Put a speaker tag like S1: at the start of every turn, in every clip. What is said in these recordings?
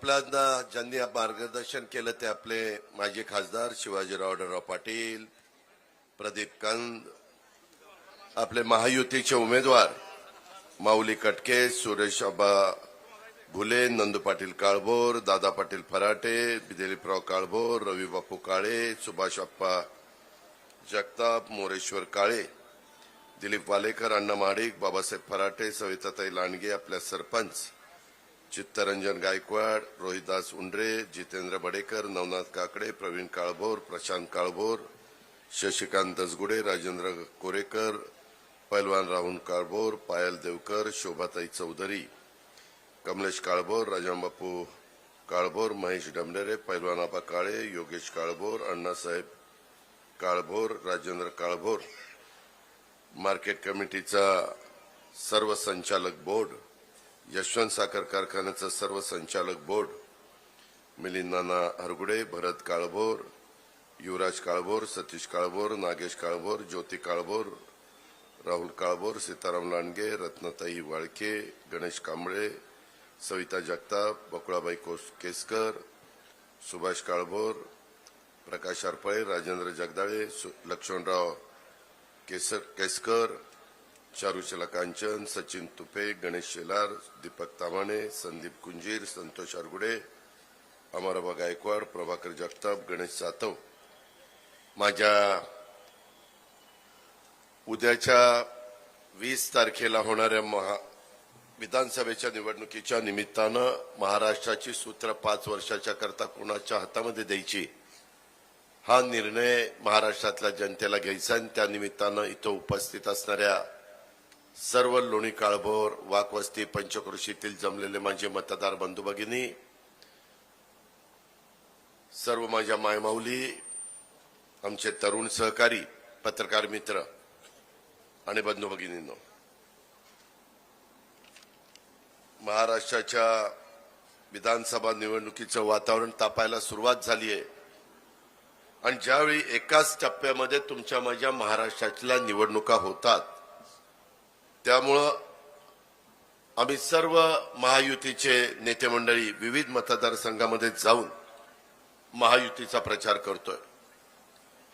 S1: आपल्याला ज्यांनी मार्गदर्शन केलं ते आपले माजी खासदार शिवाजीराव आढळराव पाटील, प्रदीप कंद, आपले महायुतीचे उमेदवार माऊली कटके, सुरेश आबा भुले, नंदू पाटील काळभोर, दादा पाटील फराटे, दिलीपराव काळभोर, रवी बापू काळे, सुभाष आप्पा जगताप, मोरेश्वर काळे, दिलीप वालेकर, अण्णा महाडिक, बाबासाहेब फराटे, सविताताई लांडगे, आपल्या सरपंच चित्तरंजन गायकवाड, रोहिदास उंडरे, जितेंद्र बडेकर, नवनाथ काकडे, प्रवीण काळभोर, प्रशांत काळभोर, शशिकांत दसगुडे, राजेंद्र कोरेकर, पैलवान राहुल काळभोर, पायल देवकर, शोभाताई चौधरी, कमलेश काळभोर, राजाबापू काळभोर, महेश डमडेरे, पैलवान आबा काळे, योगेश काळभोर, अण्णासाहेब काळभोर, राजेंद्र काळभोर, मार्केट कमिटीचा सर्व संचालक बोर्ड, यशवंत साखर कारखान्याचा सर्व संचालक बोर्ड, मिलिंद नाना हरगुडे, भरत काळभोर, युवराज काळभोर, सतीश काळभोर, नागेश काळभोर, ज्योती काळभोर, राहुल काळभोर, सीताराम लांडगे, रत्नताई वाळके, गणेश कांबळे, सविता जगताप, बकुळाबाई केसकर, सुभाष काळभोर, प्रकाश आरपळे, राजेंद्र जगदाळे, लक्ष्मणराव केसकर, चारुचला कांचन, सचिन तुपे, गणेश शेलार, दीपक तामाणे, संदीप कुंजीर, संतोष आरगुडे, अमराबा गायकवाड, प्रभाकर जगताप, गणेश सातव. माझ्या उद्याच्या 20 तारखेला होणाऱ्या विधानसभेच्या निवडणुकीच्या निमित्तानं महाराष्ट्राची सूत्र 5 वर्षाच्या करता कोणाच्या हातामध्ये द्यायची हा निर्णय महाराष्ट्रातल्या जनतेला घ्यायचा आणि त्या निमित्तानं इथं उपस्थित असणाऱ्या सर्व लोणी काळभोर, वाकवस्ती, पंचक्रोशीतील जमलेले माझे मतदार बंधू भगिनी, सर्व माझ्या मायमाऊली, आमचे तरुण सहकारी, पत्रकार मित्र आणि बंधू भगिनींनो, महाराष्ट्राच्या विधानसभा निवडणुकीचं वातावरण तापायला सुरुवात झाली आहे आणि ज्यावेळी एकाच टप्प्यामध्ये तुमच्या माझ्या महाराष्ट्रातल्या निवडणुका होतात त्यामुळं आम्ही सर्व महायुतीचे नेते मंडळी विविध मतदारसंघामध्ये जाऊन महायुतीचा प्रचार करतोय.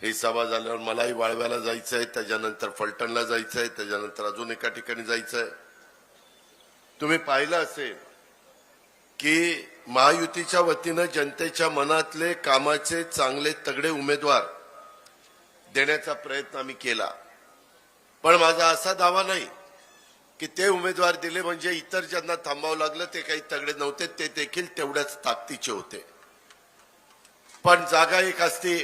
S1: ही सभा झाल्यावर मलाही वाळव्याला जायचंय, त्याच्यानंतर फलटणला जायचंय, त्याच्यानंतर अजून एका ठिकाणी जायचंय. तुम्ही पाहिलं असेल की महायुतीच्या वतीनं जनतेच्या मनातले कामाचे चांगले तगडे उमेदवार देण्याचा प्रयत्न आम्ही केला. पण माझा असा दावा नाही की ते उमेदवार दिले म्हणजे इतर ज्यांना थांबावं लागलं ते काही तगडे नव्हते, ते देखील तेवढ्याच ताकदीचे होते. पण जागा एक असते.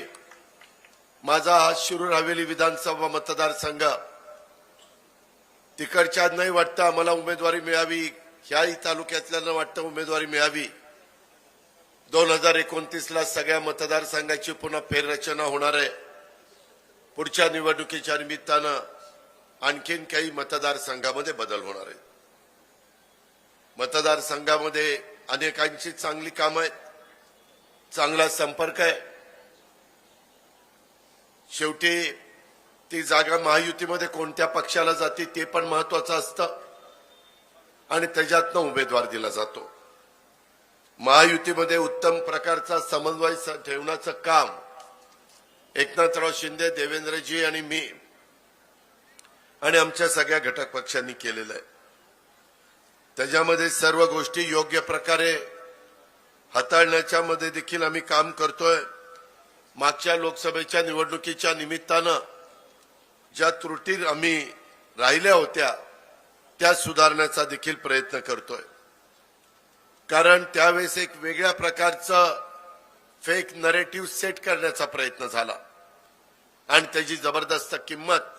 S1: माझा हा शिरूर हवेली विधानसभा मतदारसंघ, तिकडच्या नाही वाटतं आम्हाला उमेदवारी मिळावी, ह्याही तालुक्यातल्यानं वाटतं उमेदवारी मिळावी. 2029ला सगळ्या मतदारसंघाची पुन्हा फेररचना होणार आहे. पुढच्या निवडणुकीच्या निमित्तानं आणखीन काही मतदारसंघामध्ये बदल होणार आहे. मतदारसंघामध्ये अनेकांची चांगली कामं आहेत, चांगला संपर्क आहे. शेवटी ती जागा महायुतीमध्ये कोणत्या पक्षाला जाते ते पण महत्वाचं असतं आणि त्याच्यातनं उमेदवार दिला जातो. महायुतीमध्ये उत्तम प्रकारचा समन्वय ठेवण्याचं काम एकनाथराव शिंदे, देवेंद्रजी आणि मी आणि आमच्या सगळ्या घटक पक्षांनी केलेलं आहे. त्याच्यामध्ये सर्व गोष्टी योग्य प्रकारे हाताळण्याच्या मध्ये देखील आम्ही काम करतोय. मागच्या लोकसभेच्या निवडणुकीच्या निमित्तानं ज्या त्रुटी आम्ही राहिल्या होत्या त्या सुधारण्याचा देखील प्रयत्न करतोय. कारण त्यावेळेस एक वेगळ्या प्रकारचं फेक नरेटिव्ह सेट करण्याचा प्रयत्न झाला आणि त्याची जबरदस्त किंमत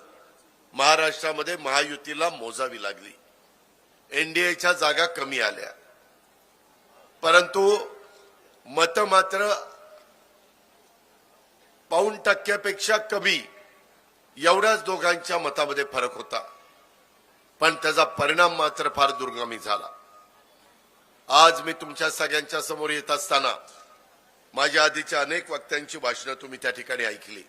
S1: महाराष्ट्रामध्ये महायुतीला मोजावी लागली. एनडीएच्या जागा कमी आल्या, परंतु मत मात्र 5% कमी एवढ्याच दोघांच्या मतामध्ये फरक होता. पण त्याचा परिणाम मात्र फार दुर्गमी झाला. आज मी तुमच्या सगळ्यांच्या समोर येत असताना माझ्या आधीच्या अनेक वक्त्यांची भाषणं तुम्ही त्या ठिकाणी ऐकली.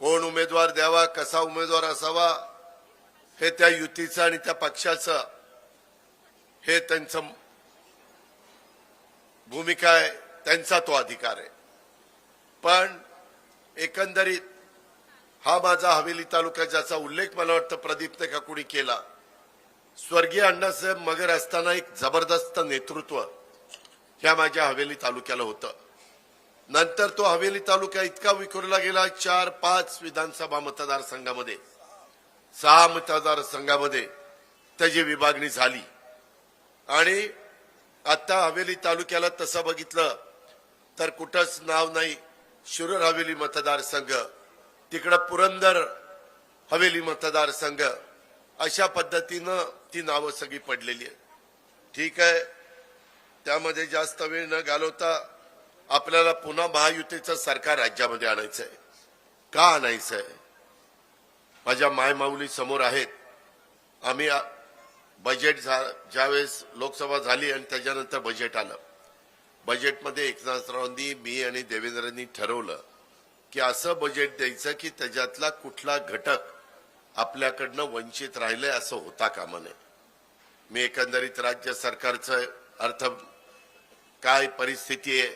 S1: कोण उमेदवार द्यावा, कसा उमेदवार असावा, हे त्या युतीचं आणि त्या पक्षाचं हे त्यांचं भूमिका आहे, त्यांचा तो अधिकार आहे. पण एकंदरीत हा माझा हवेली तालुका, ज्याचा उल्लेख मला वाटतं प्रदीपने का कुणी केला, स्वर्गीय अण्णासाहेब मगर असताना एक जबरदस्त नेतृत्व ह्या माझ्या हवेली तालुक्याला होतं. नंतर तो हवेली तालुका इतका विखुरला गेला, 4-5 विधानसभा मतदारसंघामध्ये, 6 मतदारसंघामध्ये त्याची विभागणी झाली. आणि आता हवेली तालुक्याला तसं बघितलं तर कुठंच नाव नाही. शिरूर हवेली मतदारसंघ, तिकडं पुरंदर हवेली मतदारसंघ, अशा पद्धतीनं ती नावं सगळी पडलेली आहेत. ठीक आहे, त्यामध्ये जास्त वेळ न घालवता आपल्याला पुन्हा महायुतीचं सरकार राज्यामध्ये आणायचंय. का आणायचंय? माझ्या मायमाऊली समोर आहेत. आम्ही बजेट ज्यावेळेस लोकसभा झाली आणि त्याच्यानंतर बजेट आलं, बजेटमध्ये एकनाथरावांनी, मी आणि देवेंद्रांनी ठरवलं की असं बजेट द्यायचं की त्याच्यातला कुठला घटक आपल्याकडनं वंचित राहिलंय असं होता कामा नये. मी एकंदरीत राज्य सरकारचं अर्थ काय परिस्थिती आहे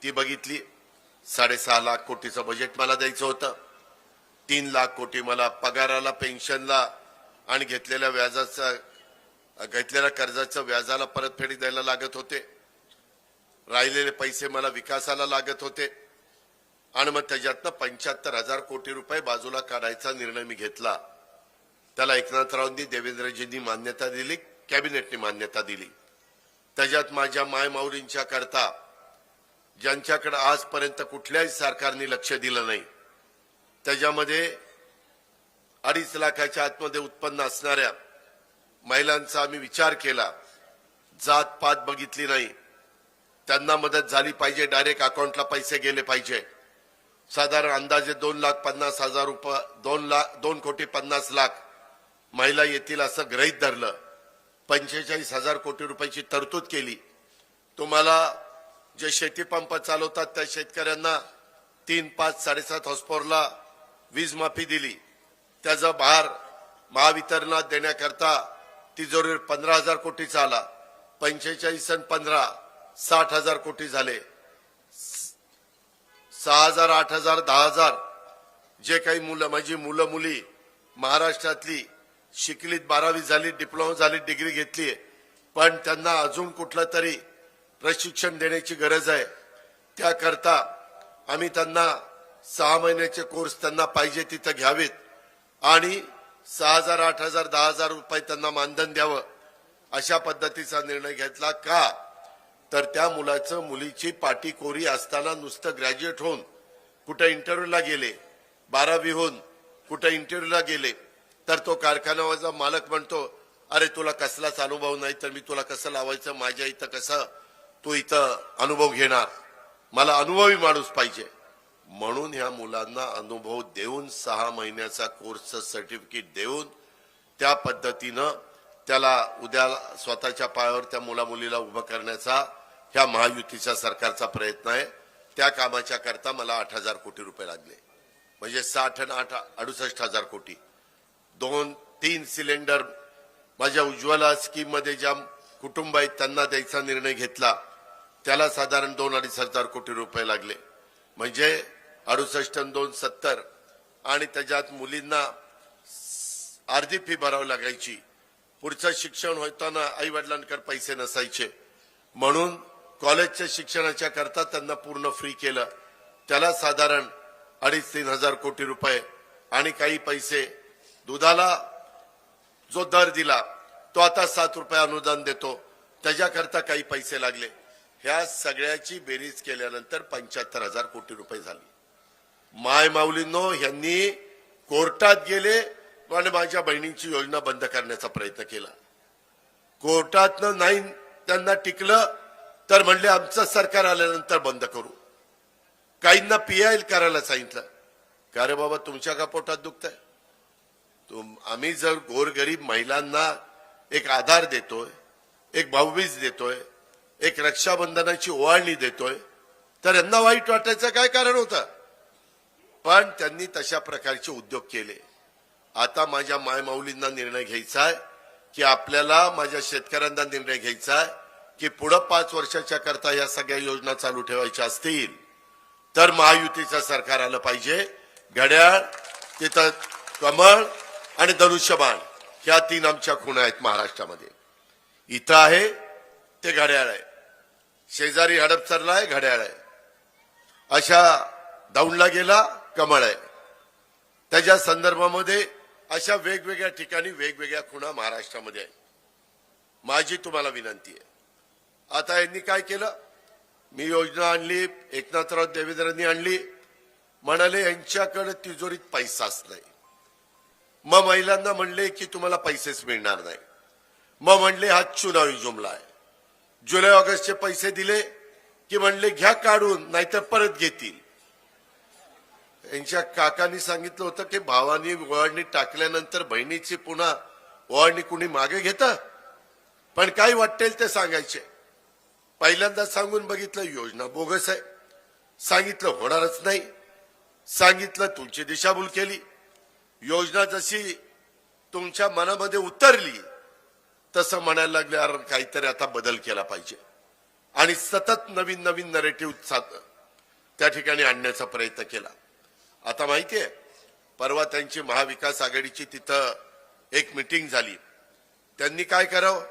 S1: ती बघितली. 6.5 लाख कोटीचं बजेट मला द्यायचं होतं. 3 लाख कोटी मला पगाराला, पेन्शनला आणि घेतलेल्या कर्जाचं व्याजाला परतफेडी द्यायला लागत होते. राहिलेले पैसे मला विकासाला लागत होते. आणि मग त्याच्यातनं 75,000 कोटी रुपये बाजूला काढायचा निर्णय मी घेतला. त्याला एकनाथरावांनी, देवेंद्रजींनी मान्यता दिली, कॅबिनेटने मान्यता दिली. त्याच्यात माझ्या मायमाऊलींच्या करता, ज्यांच्याकडे आजपर्यंत कुठल्याही सरकारने लक्ष दिलं नाही, त्याच्यामध्ये 2.5 लाखाच्या आतमध्ये उत्पन्न असणाऱ्या महिलांचा आम्ही विचार केला. जात पात बघितली नाही, त्यांना मदत झाली पाहिजे, डायरेक्ट अकाउंटला पैसे गेले पाहिजे. साधारण अंदाजे 2,50,000 रुपये, 2,50,00,000 महिला येतील असं गृहीत धरलं. 45,000 कोटी रुपयाची तरतूद केली. तुम्हाला जे शेतीपंप चालवतात त्या शेतकऱ्यांना 3, 5, 7.5 हॉर्सपॉवरला वीज माफी दिली. त्याचा भार महावितरणात देण्याकरता तिजोरीवर 15,000 कोटीचा आला. 45 आणि 15 60,000 कोटी झाले. 6,000, 8,000, 10,000 जे काही माझी मुलं मुली महाराष्ट्रातली शिकलीत, 12वी झाली, डिप्लोमा झाली, डिग्री घेतली, पण त्यांना अजून कुठलं तरी प्रशिक्षण देण्याची गरज आहे. त्याकरता आम्ही त्यांना 6 महिन्याचे कोर्स त्यांना पाहिजे तिथं घ्यावेत आणि 6,000, 8,000, 10,000 रुपये त्यांना मानधन द्यावं, अशा पद्धतीचा निर्णय घेतला. का तर त्या मुलाचं, मुलीची पाटीकोरी असताना नुसतं ग्रॅज्युएट होऊन कुठं इंटरव्ह्यूला गेले, 12वी होऊन कुठं इंटरव्ह्यूला गेले, तर तो कारखान्याचा मालक म्हणतो, अरे तुला कसलाच अनुभव नाही तर मी तुला कसं लावायचं, माझ्या इथं कसं तू इथं अनुभव घेणार, मला अनुभवी माणूस पाहिजे. म्हणून ह्या मुलांना अनुभव देऊन 6 महिन्याचा कोर्सचं सर्टिफिकेट देऊन त्या पद्धतीनं त्याला उद्या स्वतःच्या पायावर त्या मुलामुलीला उभं करण्याचा ह्या महायुतीच्या सरकारचा प्रयत्न आहे. त्या कामाच्या करता मला 8,000 कोटी रुपये लागले, म्हणजे 60 आणि 8 68,000 कोटी. 2-3 सिलेंडर माझ्या उज्ज्वला स्कीम मध्ये ज्या कुटुंब आहेत त्यांना द्यायचा निर्णय घेतला, त्याला साधारण 2-2.5 कोटी रुपये लागले. म्हणजे 68 आणि 2 70, आणि त्याच्यात मुलींना अर्धी फी भरावी लागायची. पुढचं शिक्षण होताना आई वडिलांकडे पैसे नसायचे, म्हणून कॉलेजच्या शिक्षणाच्या करता त्यांना पूर्ण फ्री केलं. त्याला साधारण 2,500-3 हजार कोटी रुपये. आणि काही पैसे दुधाला जो दर दिला तो आता 7 रुपये अनुदान देतो, त्याच्याकरता काही पैसे लागले. ह्या सगळ्याची बेरीज केल्यानंतर 75,000 कोटी रुपये झाली. माय माऊलींनो, यांनी कोर्टात गेले आणि माझ्या बहिणींची योजना बंद करण्याचा प्रयत्न केला. कोर्टातनं नाही त्यांना टिकलं तर म्हणले आमचं सरकार आल्यानंतर बंद करू. काहींना पीआय करायला सांगितलं. का रे बाबा, तुमच्या का पोटात दुखतंय? आम्ही जर गोरगरीब महिलांना एक आधार देतोय, एक भाऊबीज देतोय, एक रक्षाबंधनाची ओवाळणी देतोय, तर यांना वाईट वाटायचं काय कारण होतं? पण त्यांनी तशा प्रकारचे उद्योग केले. आता माझ्या मायमाऊलींना निर्णय घ्यायचा आहे की आपल्याला, माझ्या शेतकऱ्यांना निर्णय घ्यायचा आहे की पुढे 5 वर्षाच्या करता या सगळ्या योजना चालू ठेवायच्या असतील तर महायुतीचं सरकार आलं पाहिजे. घड्याळ, तिथं कमळ आणि धनुष्यबाण ह्या 3 आमच्या खुणा आहेत महाराष्ट्रामध्ये. इथं आहे ते घड्याळ आहे, शेजारी हडपसरला आहे घड्याळ आहे, अशा दौंडला गेला कमळ आहे. त्याच्या संदर्भामध्ये अशा वेगवेगळ्या ठिकाणी वेगवेगळ्या खुणा महाराष्ट्रामध्ये आहे. माझी तुम्हाला विनंती आहे, आता यांनी काय केलं, मी योजना आणली, एकनाथराव देवेंद्रांनी आणली, म्हणाले यांच्याकडे तिजोरीत पैसाच नाही. मग महिलांना म्हणले की तुम्हाला पैसेच मिळणार नाही. मग म्हणले हा चुनावी जुमला आहे. जुलै ऑगस्टचे पैसे दिले की म्हणले घ्या काढून, नाहीतर परत घेतील. यांच्या काकांनी सांगितलं होतं की भावानी ओवाळणी टाकल्यानंतर बहिणीची पुन्हा ओवाळणी कुणी मागे घेतं, पण काय वाटेल ते सांगायचे. पहिल्यांदा सांगून बघितलं योजना बोगस आहे, सांगितलं होणारच नाही, सांगितलं तुमची दिशाभूल केली. योजना जशी तुमच्या मनामध्ये उतरली तसं म्हणायला लागले अरे काहीतरी आता बदल केला पाहिजे आणि सतत नवीन नवीन नरेटिव्ह त्या ठिकाणी आणण्याचा प्रयत्न केला. आता माहितीये, परवा त्यांची महाविकास आघाडीची तिथं एक मीटिंग झाली. त्यांनी काय करावं,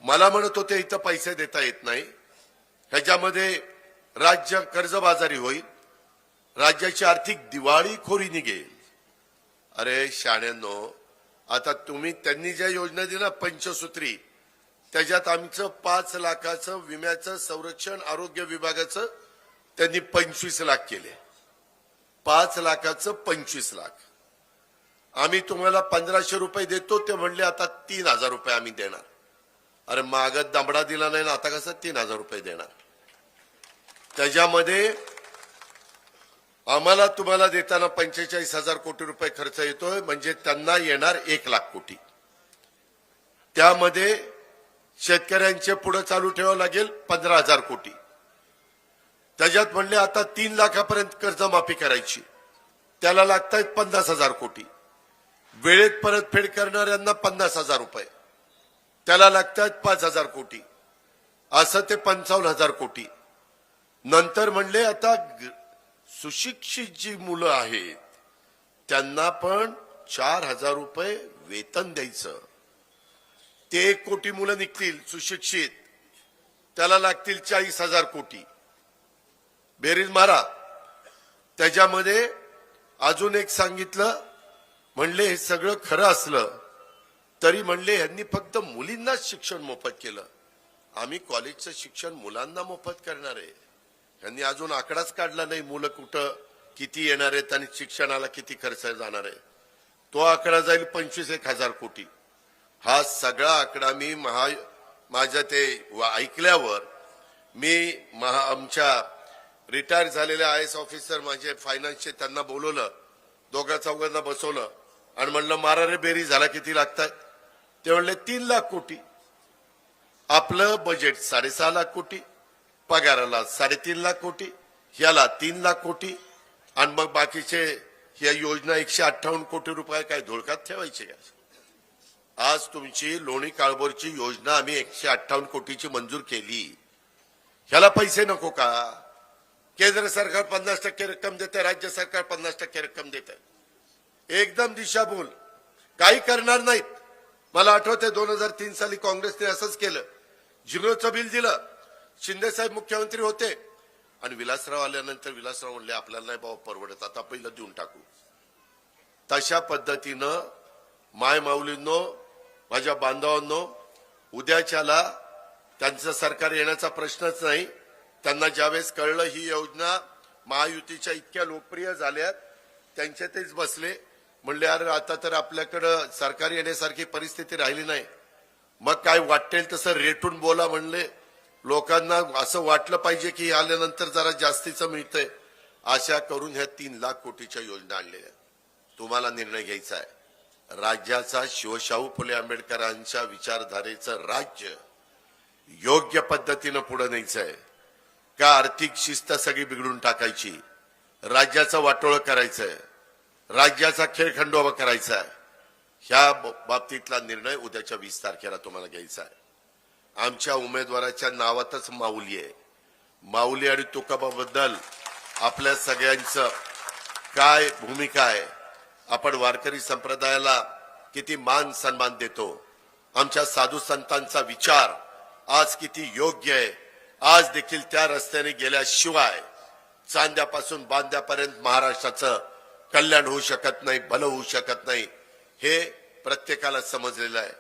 S1: मला म्हणत होते इथं पैसे देता येत नाही, ह्याच्यामध्ये राज्य कर्जबाजारी होईल, राज्याची आर्थिक दिवाळीखोरी निघेल. अरे शाण्यांनो, आता तुम्ही त्यांनी ज्या योजना दिल्या पंचसूत्री, त्याच्यात आमचं 5 लाखाचं विम्याचं संरक्षण आरोग्य विभागाचं त्यांनी 25 लाख केले. 5 लाखाचं 25 लाख. आम्ही तुम्हाला 1500 रुपये देतो, ते म्हणले आता 3000 रुपये आम्ही देणार. अरे मागत दांबडा दिला नाही ना, आता कसं 3000 रुपये देणार. त्याच्यामध्ये आम्हाला तुम्हाला देताना 45,000 कोटी रुपये खर्च येतोय, म्हणजे त्यांना येणार 1 लाख कोटी. त्यामध्ये शेतकऱ्यांचे पुढे चालू ठेवावं लागेल 15,000 कोटी. त्याच्यात म्हणले आता 3 लाखापर्यंत कर्जमाफी करायची, त्याला लागतायत 50,000 कोटी. वेळेत परतफेड करणाऱ्यांना 50,000 रुपये, त्याला लागतायत 5,000 कोटी. असं ते 55,000 कोटी. नंतर म्हणले आता सुशिक्षित जी मुलं आहेत त्यांना पण 4,000 रुपये वेतन द्यायचं. ते 1 कोटी मुलं निघतील सुशिक्षित, त्याला लागतील 40,000 कोटी. बेरीज मारा. त्याच्यामध्ये अजून एक सांगितलं, म्हणले हे सगळं खरं असलं तरी म्हणले यांनी फक्त मुलींनाच शिक्षण मोफत केलं, आम्ही कॉलेजचं शिक्षण मुलांना मोफत करणार आहे. यांनी अजून आकडाच काढला नाही, मुलं कुठं किती येणार आहेत आणि शिक्षणाला किती खर्च जाणार आहे. तो आकडा जाईल 25,000 कोटी. हा सगळा आकडा मी माझ्या ते ऐकल्यावर मी आमच्या रिटायर झालेल्या IAS ऑफिसर माझे फायनान्सचे त्यांना बोलवलं, 2-4 बसवलं आणि म्हणलं मारा रे बेरी झाला किती लागतात. ते म्हणले 3 लाख कोटी. आपलं बजेट 6.5 लाख कोटी, पगाराला 3.5 लाख कोटी, ह्याला 3 लाख कोटी, आणि मग बाकीचे ह्या योजना 158 कोटी रुपये काय धुळकात ठेवायचे का. आज तुमची लोणी काळभोरची योजना आम्ही 158 कोटीची मंजूर केली, ह्याला पैसे नको का. केंद्र सरकार 50% रक्कम देते, राज्य सरकार 50% रक्कम देते. एकदम दिशाभूल, काही करणार नाहीत. मला आठवते 2003 साली काँग्रेसने असंच केलं, झिरोचं बिल दिलं. शिंदे साहेब मुख्यमंत्री होते आणि विलासराव आल्यानंतर विलासराव म्हणले आपल्याला नाही बाबा परवडत, आता पहिलं देऊन टाकू. तशा पद्धतीनं माय माऊलींनो, माझ्या बांधवांनो, उद्याच्याला त्यांचं सरकार येण्याचा प्रश्नच नाही. त्यांना ज्यावेळेस कळलं ही योजना महायुतीच्या इतक्या लोकप्रिय झाल्यात, त्यांचे तेच बसले, म्हणले अरे आता तर आपल्याकडं सरकार येण्यासारखी परिस्थिती राहिली नाही, मग काय वाटेल तसं रेटून बोला म्हणले. लोकांना असं वाटलं पाहिजे की आल्यानंतर जरा जास्तीचं मिळतंय, आशा करून ह्या 3 लाख कोटीच्या योजना आणलेल्या. तुम्हाला निर्णय घ्यायचा आहे. राज्याचा शिवशाहू फुले आंबेडकरांच्या विचारधारेचं राज्य योग्य पद्धतीनं पुढे न्यायचं आहे का आर्थिक शिस्त सगळी बिघडून टाकायची, राज्याचं वाटोळं करायचंय, राज्याचा खेळखंडोबा करायचा आहे. ह्या बाबतीतला निर्णय उद्याच्या 20 तारखेला तुम्हाला घ्यायचा आहे. आमच्या उमेदवाराच्या नावातच माऊली आहे. माऊली आणि तुकोबाबद्दल आपल्या सगळ्यांचं काय भूमिका आहे, आपण वारकरी संप्रदायाला किती मान सन्मान देतो, आमच्या साधू संतांचा विचार आज किती योग्य आहे. आज देखील त्या रस्त्याने गेल्याशिवाय चांद्यापासून बांद्यापर्यंत महाराष्ट्राचं कल्याण होऊ शकत नाही, भलं होऊ शकत नाही, हे प्रत्येकाला समजलेलं आहे.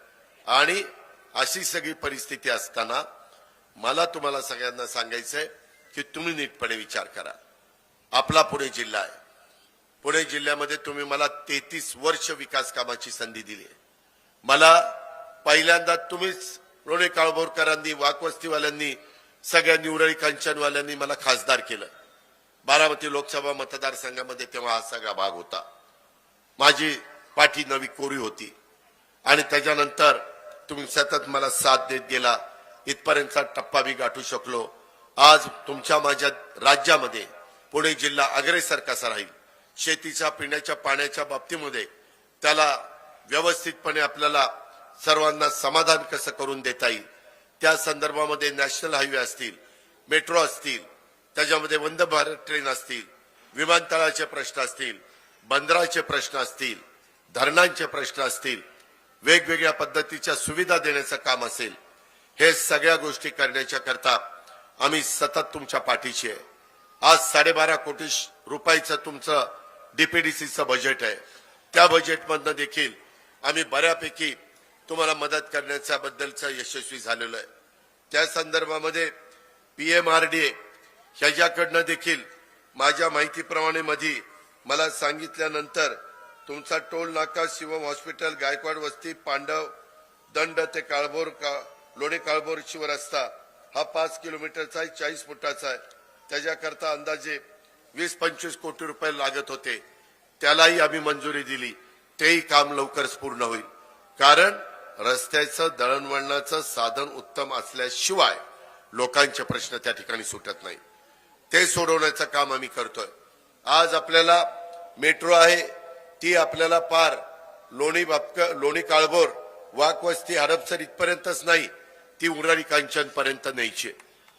S1: आणि अशी सगळी परिस्थिती असताना मला तुम्हाला सगळ्यांना सांगायचंय की तुम्ही नीटपणे विचार करा. आपला पुणे जिल्हा आहे. पुणे जिल्ह्यामध्ये तुम्ही मला 33 वर्ष विकास कामाची संधी दिली आहे. मला पहिल्यांदा तुम्हीच लोणे काळभोरकरांनी, वाकवस्तीवाल्यांनी, सगळ्या निवडळी कांचनवाल्यांनी मला खासदार केलं. बारामती लोकसभा मतदारसंघामध्ये तेव्हा हा सगळा भाग होता. माझी पाठी नवी कोरी होती आणि त्याच्यानंतर तुम्ही सतत मला साथ देत गेला. इथपर्यंतचा टप्पा मी गाठू शकलो. आज तुमच्या माझ्या राज्यामध्ये पुणे जिल्हा अग्रेसर कसा राहील, शेतीच्या पिण्याच्या पाण्याच्या बाबतीमध्ये त्याला व्यवस्थितपणे आपल्याला सर्वांना समाधान कसं करून देता येईल, त्या संदर्भामध्ये नॅशनल हायवे असतील, मेट्रो असतील, त्याच्यामध्ये वंदे भारत ट्रेन असतील, विमानतळाचे प्रश्न असतील, बंदराचे प्रश्न असतील, धरणांचे प्रश्न असतील, वेगवेगळ्या पद्धतीच्या सुविधा देण्याचं काम असेल, हे सगळ्या गोष्टी करण्याच्या करता आम्ही सतत तुमच्या पाठीशी आहे. आज 12.5 कोटी रुपयाचं तुमचं डीपीडीसीचं बजेट आहे. त्या बजेटमधनं देखील आम्ही बऱ्यापैकी तुम्हाला मदत करण्याच्या बद्दलचं यशस्वी झालेलो आहे. त्या संदर्भामध्ये PMRDA ह्याच्याकडनं देखील माझ्या माहितीप्रमाणे मध्ये मला सांगितल्यानंतर तुमचा टोल नाका, शिवम हॉस्पिटल, गायकवाड वस्ती, पांडव दंड ते काळभोर लोणे काळभोर शिव रस्ता हा 5 किलोमीटरचा आहे, 40 फुटाचा आहे. त्याच्याकरता अंदाजे 20-25 कोटी रुपये लागत होते. त्यालाही आम्ही मंजुरी दिली. तेही काम लवकरच पूर्ण होईल. कारण रस्त्याचं दळणवळणाचं साधन उत्तम असल्याशिवाय लोकांचे प्रश्न त्या ठिकाणी सुटत नाही. ते सोडवण्याचं काम आम्ही करतोय. आज आपल्याला मेट्रो आहे, ती आपल्याला पार लोणी काळभोर, वाकवस्ती, हडपसर इथपर्यंतच नाही, ती उरारी कांचन पर्यंत न्यायची,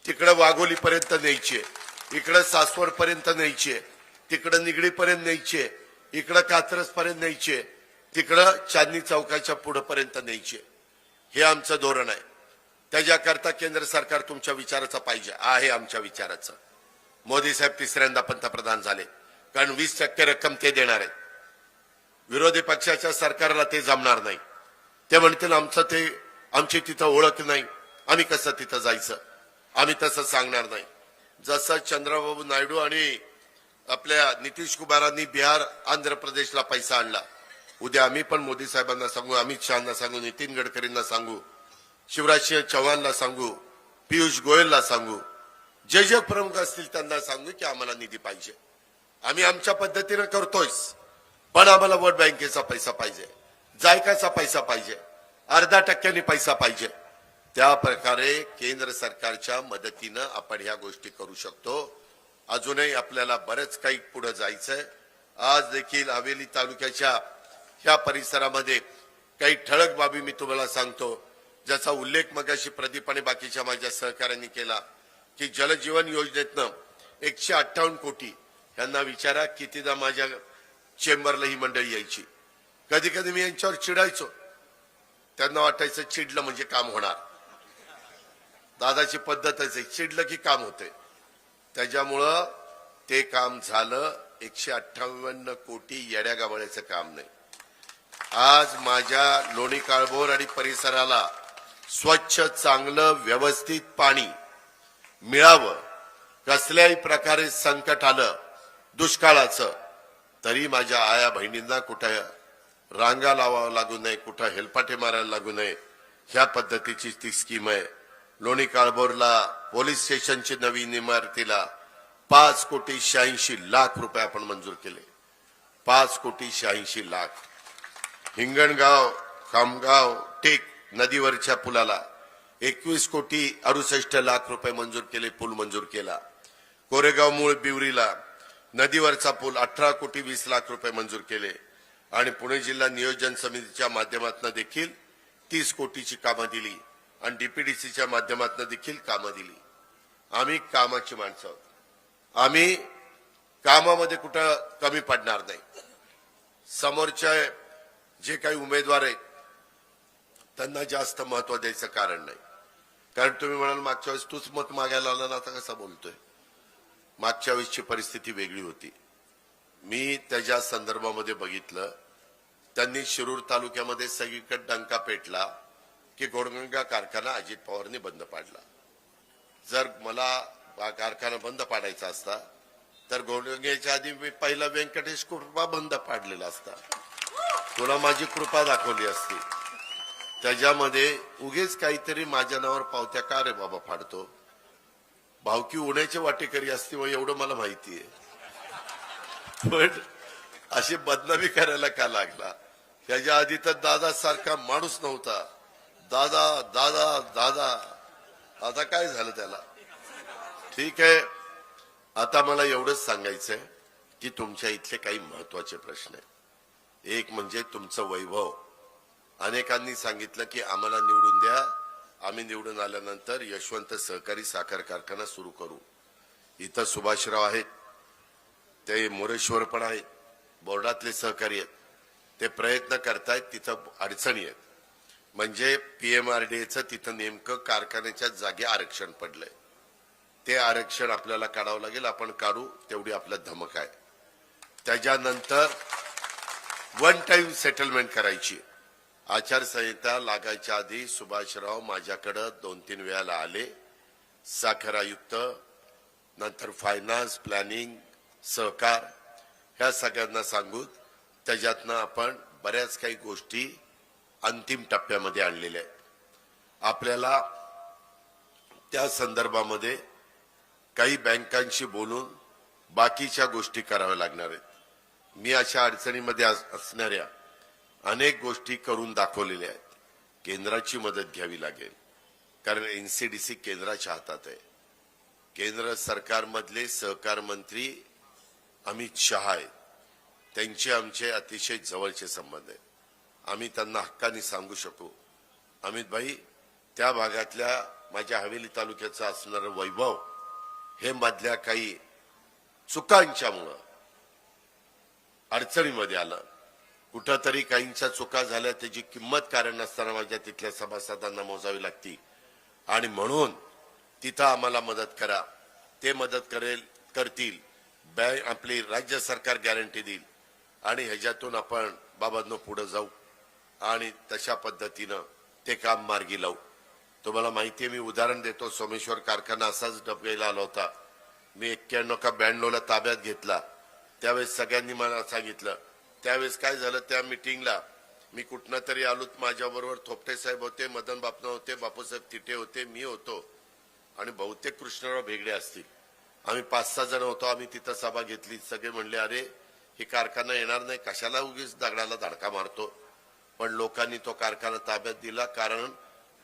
S1: तिकडं वाघोली पर्यंत न्यायची, इकडं सासवड पर्यंत न्यायची, तिकडं निगडी पर्यंत न्यायची, इकडं कात्रज पर्यंत न्यायची, तिकडं चांदणी चौकाच्या पुढे पर्यंत न्यायची. हे आमचं धोरण आहे. त्याच्याकरता केंद्र सरकार तुमच्या विचाराचं पाहिजे आहे. आमच्या विचाराचं मोदी साहेब तिसऱ्यांदा पंतप्रधान झाले, कारण 20% रक्कम ते देणार आहेत. विरोधी पक्षाच्या सरकारला ते जमणार नाही. ते म्हणतील आमची तिथं ओळख नाही, आम्ही कसं तिथं जायचं. आम्ही तसं सांगणार नाही. जसं चंद्रबाबू नायडू आणि आपल्या नितीश कुमारांनी बिहार, आंध्र प्रदेशला पैसा आणला, उद्या आम्ही पण मोदी साहेबांना सांगू, अमित शहाना सांगू, नितीन गडकरींना सांगू, शिवराज सिंह चौहानला सांगू, पियुष गोयलला सांगू, जे प्रमुख असतील त्यांना सांगू की आम्हाला निधी पाहिजे. आम्ही आमच्या पद्धतीने करतोयच, पण आम्हाला वोट बँकेचा पैसा पाहिजे, जायकाचा पैसा पाहिजे, 0.5% पैसा पाहिजे. त्या प्रकारे केंद्र सरकारच्या मदतीनं आपण ह्या गोष्टी करू शकतो. अजूनही आपल्याला बरेच काही पुढे जायचंय. आज देखील हवेली तालुक्याच्या ह्या परिसरामध्ये काही ठळक बाबी मी तुम्हाला सांगतो, ज्याचा उल्लेख मगाशी प्रदीप आणि बाकीच्या माझ्या सहकाऱ्यांनी केला की जलजीवन योजनेतनं 158 कोटी. यांना विचारा कितीदा माझ्या चेंबरला ही मंडळी यायची. कधी कधी मी यांच्यावर चिडायचो. त्यांना वाटायचं चिडलं म्हणजे काम होणार. दादाची पद्धतच आहे, चिडलं की काम होते. त्याच्यामुळं ते काम झालं. 158 कोटी येड्या गावळ्याचं काम नाही. आज माझ्या लोणी काळभोर आणि परिसराला स्वच्छ, चांगलं, व्यवस्थित पाणी मिळावं. कसल्याही प्रकारे संकट आलं दुष्काळाचं तरी माझ्या आया बहिणींना कुठे रांगा लावावं लागू नये, कुठं हेलपाटे मारायला लागू नये, ह्या पद्धतीची ती स्कीम आहे. लोणी काळभोरला पोलीस स्टेशनची नवीन इमारतीला 5,86,00,000 रुपये आपण मंजूर केले. 5,86,00,000. हिंगणगाव, खामगाव, टेक नदीवरच्या पुलाला 21,68,00,000 रुपये मंजूर केले, पूल मंजूर केला. कोरेगाव मूळ बिवरीला नदीवरचा पूल 18,20,00,000 रुपये मंजूर केले. आणि पुणे जिल्हा नियोजन समितीच्या माध्यमातून देखील 30 कोटीची कामं दिली आणि डीपीडीसीच्या माध्यमातून देखील कामं दिली. आम्ही कामाची माणसं आहोत. आम्ही कामामध्ये कुठं कमी पडणार नाही. समोरच्या जे काही उमेदवार आहेत त्यांना जास्त महत्व द्यायचं कारण नाही. कारण तुम्ही म्हणाल मागच्या वेळेस तूच मत मागायला आला ना, आता कसा बोलतोय. मागच्या वेळेसची परिस्थिती वेगळी होती. मी त्याच्या संदर्भामध्ये बघितलं, त्यांनी शिरूर तालुक्यामध्ये सगळीकडे डंका पेटला की घोडगंगा कारखाना अजित पवारने बंद पाडला. जर मला हा कारखाना बंद पाडायचा असता तर घोडगंगेच्या आधी मी पहिला व्यंकटेश कृपा बंद पाडलेला असता. तुला माझी कृपा दाखवली असती. त्याच्यामध्ये उगीच काहीतरी माझ्या नावावर पावत्या का रे बाबा फाडतो. भावकी उन्हाची वाटेकरी असती मग एवढं मला माहिती आहे. पण अशी बदनामी करायला का लागला. त्याच्या आधी तर दादा सारखा माणूस नव्हता. दादा दादा दादा. आता काय झालं त्याला. ठीक आहे. आता मला एवढंच सांगायचंय की तुमच्या इथले काही महत्वाचे प्रश्न आहेत. एक म्हणजे तुमचं वैभव. अनेकांनी सांगितलं की आम्हाला निवडून द्या, आम्ही निवडून आल्यानंतर यशवंत सहकारी साखर कारखाना सुरू करू. इथं सुभाषराव आहेत, ते मोरेश्वर पण आहेत, बोर्डातले सहकारी आहेत. ते प्रयत्न करतायत. तिथं अडचणी आहेत. म्हणजे पीएमआरडीएचं तिथं नेमकं कारखान्याच्या जागी आरक्षण पडलंय. ते आरक्षण आपल्याला काढावं लागेल. आपण काढू, तेवढी आपल्या धमक आहे. त्याच्यानंतर वन टाइम सेटलमेंट करायची. आचारसंहिता लागायच्या आधी सुभाषराव माझ्याकडे 2-3 वेळाला आले. साखर आयुक्त, नंतर फायनान्स, प्लॅनिंग, सहकार, ह्या सगळ्यांना सांगून त्याच्यातनं आपण बऱ्याच काही गोष्टी अंतिम टप्प्यामध्ये आणलेल्या आहेत. आपल्याला त्या संदर्भामध्ये काही बँकांशी बोलून बाकीच्या गोष्टी कराव्या लागणार आहेत. मी अशा अडचणीमध्ये असणाऱ्या अनेक गोष्टी करून दाखवलेल्या आहेत. केंद्राची मदत घ्यावी लागेल, कारण एनसीडीसी केंद्राच्या हातात आहे. केंद्र सरकारमधले सहकार मंत्री अमित शहा आहेत. त्यांचे आमचे अतिशय जवळचे संबंध आहेत. आम्ही त्यांना हक्काने सांगू शकू, अमित भाई, त्या भागातल्या माझ्या हवेली तालुक्याचं असणारं वैभव हे मधल्या काही चुकांच्यामुळं अडचणीमध्ये आलं. कुठंतरी काहींच्या चुका झाल्या, त्याची किंमत कारण नसताना माझ्या तिथल्या सभासदांना मोजावी लागती. आणि म्हणून तिथं आम्हाला मदत करा. ते मदत करतील. बँक आपली राज्य सरकार गॅरंटी देईल आणि ह्याच्यातून आपण बाबांनो पुढे जाऊ आणि तशा पद्धतीनं ते काम मार्गी लावू. तुम्हाला माहिती आहे, मी उदाहरण देतो. सोमेश्वर कारखाना असाच डबगेला आला होता. मी 91 का 92ला ताब्यात घेतला. त्यावेळेस सगळ्यांनी मला सांगितलं. त्यावेळेस काय झालं, त्या मिटिंगला मी कुठनं तरी आलो. माझ्याबरोबर थोपटे साहेब होते, मदन बापना होते, बापूसाहेब तिटे होते, मी होतो आणि बहुतेक कृष्णराव भेगडे असतील. आम्ही 5-6 जण होतो. आम्ही तिथं सभा घेतली. सगळे म्हणले, अरे ही कारखाना येणार नाही, कशाला उगीच दगडाला धडका मारतो. पण लोकांनी तो कारखाना ताब्यात दिला. कारण